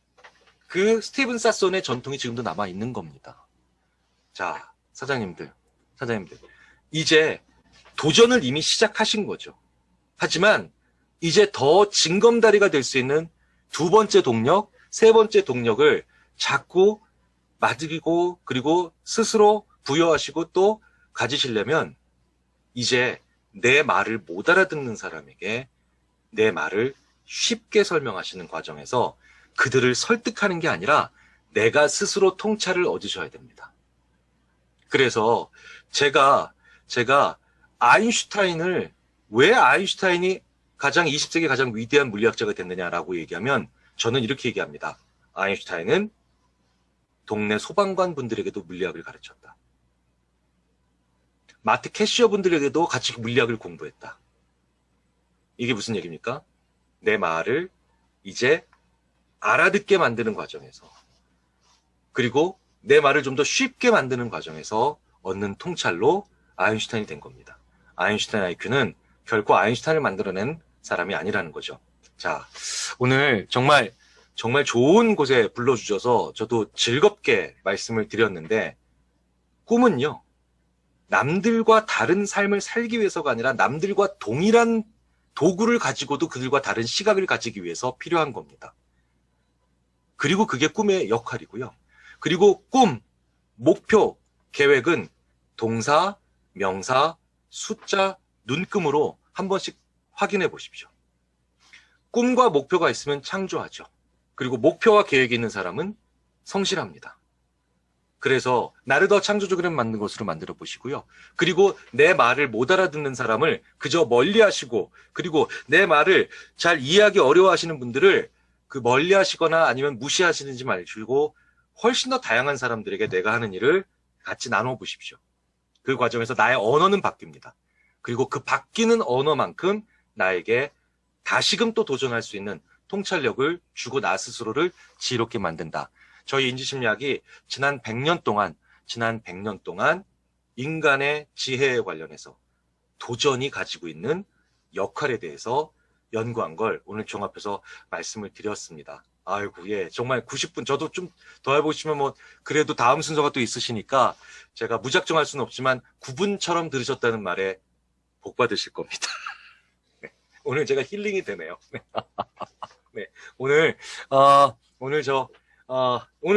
스티븐 사손의 전통이 지금도 남아있는 겁니다. 자, 사장님들. 이제 도전을 이미 시작하신 거죠. 하지만 이제 더 징검다리가 될 수 있는 두 번째 동력, 세 번째 동력을 자꾸 만들고 그리고 스스로 부여하시고 또 가지시려면 이제 내 말을 못 알아듣는 사람에게 내 말을 쉽게 설명하시는 과정에서 그들을 설득하는 게 아니라 내가 스스로 통찰을 얻으셔야 됩니다. 그래서 제가 아인슈타인을 왜 아인슈타인이 20세기 가장 위대한 물리학자가 됐느냐라고 얘기하면 저는 이렇게 얘기합니다. 아인슈타인은 동네 소방관 분들에게도 물리학을 가르쳤다. 마트 캐시어 분들에게도 같이 물리학을 공부했다. 이게 무슨 얘기입니까? 내 말을 이제 알아듣게 만드는 과정에서 그리고 내 말을 좀 더 쉽게 만드는 과정에서 얻는 통찰로 아인슈타인이 된 겁니다. 아인슈타인 IQ는 결코 아인슈타인을 만들어낸 사람이 아니라는 거죠. 자, 오늘 정말 정말 좋은 곳에 불러주셔서 저도 즐겁게 말씀을 드렸는데, 꿈은요, 남들과 다른 삶을 살기 위해서가 아니라 남들과 동일한 도구를 가지고도 그들과 다른 시각을 가지기 위해서 필요한 겁니다. 그리고 그게 꿈의 역할이고요. 그리고 꿈, 목표, 계획은 동사, 명사, 숫자, 눈금으로 한 번씩 확인해 보십시오. 꿈과 목표가 있으면 창조하죠. 그리고 목표와 계획이 있는 사람은 성실합니다. 그래서 나를 더 창조적으로 만든 것으로 만들어 보시고요. 그리고 내 말을 못 알아듣는 사람을 그저 멀리 하시고, 그리고 내 말을 잘 이해하기 어려워하시는 분들을 그 멀리 하시거나 아니면 무시하시는지 말고 훨씬 더 다양한 사람들에게 내가 하는 일을 같이 나눠 보십시오. 그 과정에서 나의 언어는 바뀝니다. 그리고 그 바뀌는 언어만큼 나에게 다시금 또 도전할 수 있는 통찰력을 주고 나 스스로를 지혜롭게 만든다. 저희 인지심리학이 지난 100년 동안 인간의 지혜에 관련해서 도전이 가지고 있는 역할에 대해서 연구한 걸 오늘 종합해서 말씀을 드렸습니다. 아이고, 예, 정말 90분, 저도 좀 더 해보시면 뭐, 그래도 다음 순서가 또 있으시니까 제가 무작정 할 수는 없지만 9분처럼 들으셨다는 말에 복 받으실 겁니다. 네, 오늘 제가 힐링이 되네요. 네, 오늘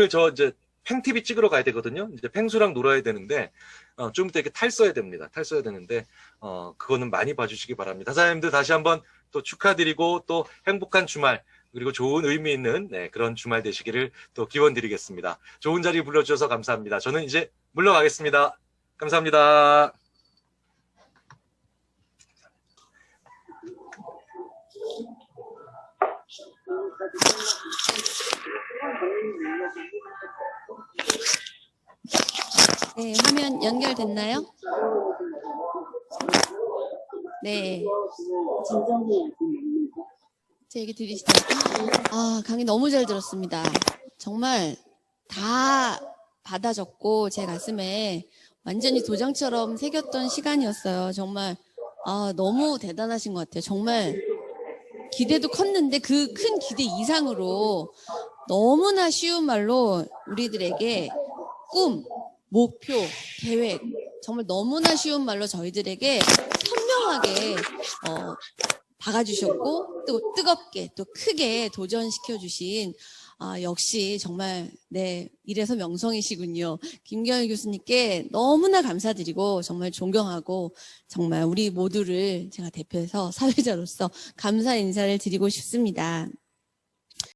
저 이제 팽TV 찍으러 가야 되거든요. 이제 팽수랑 놀아야 되는데, 좀 이따 이렇게 탈 써야 됩니다. 탈 써야 되는데, 그거는 많이 봐주시기 바랍니다. 사장님들 다시 한번 또 축하드리고, 또 행복한 주말, 그리고 좋은 의미 있는, 네, 그런 주말 되시기를 또 기원 드리겠습니다. 좋은 자리 불러주셔서 감사합니다. 저는 이제 물러가겠습니다. 감사합니다. 네, 화면 연결됐나요? 네. 제 얘기 들리시죠? 강의 너무 잘 들었습니다. 정말 다 받아 적고 제 가슴에 완전히 도장처럼 새겼던 시간이었어요. 정말 너무 대단하신 것 같아요. 정말 기대도 컸는데 그 큰 기대 이상으로 너무나 쉬운 말로 우리들에게 꿈, 목표, 계획, 정말 너무나 쉬운 말로 저희들에게 선명하게 박아주셨고 또 뜨겁게 또 크게 도전시켜주신 역시 정말 네 이래서 명성이시군요. 김경일 교수님께 너무나 감사드리고 정말 존경하고 정말 우리 모두를 제가 대표해서 사회자로서 감사 인사를 드리고 싶습니다.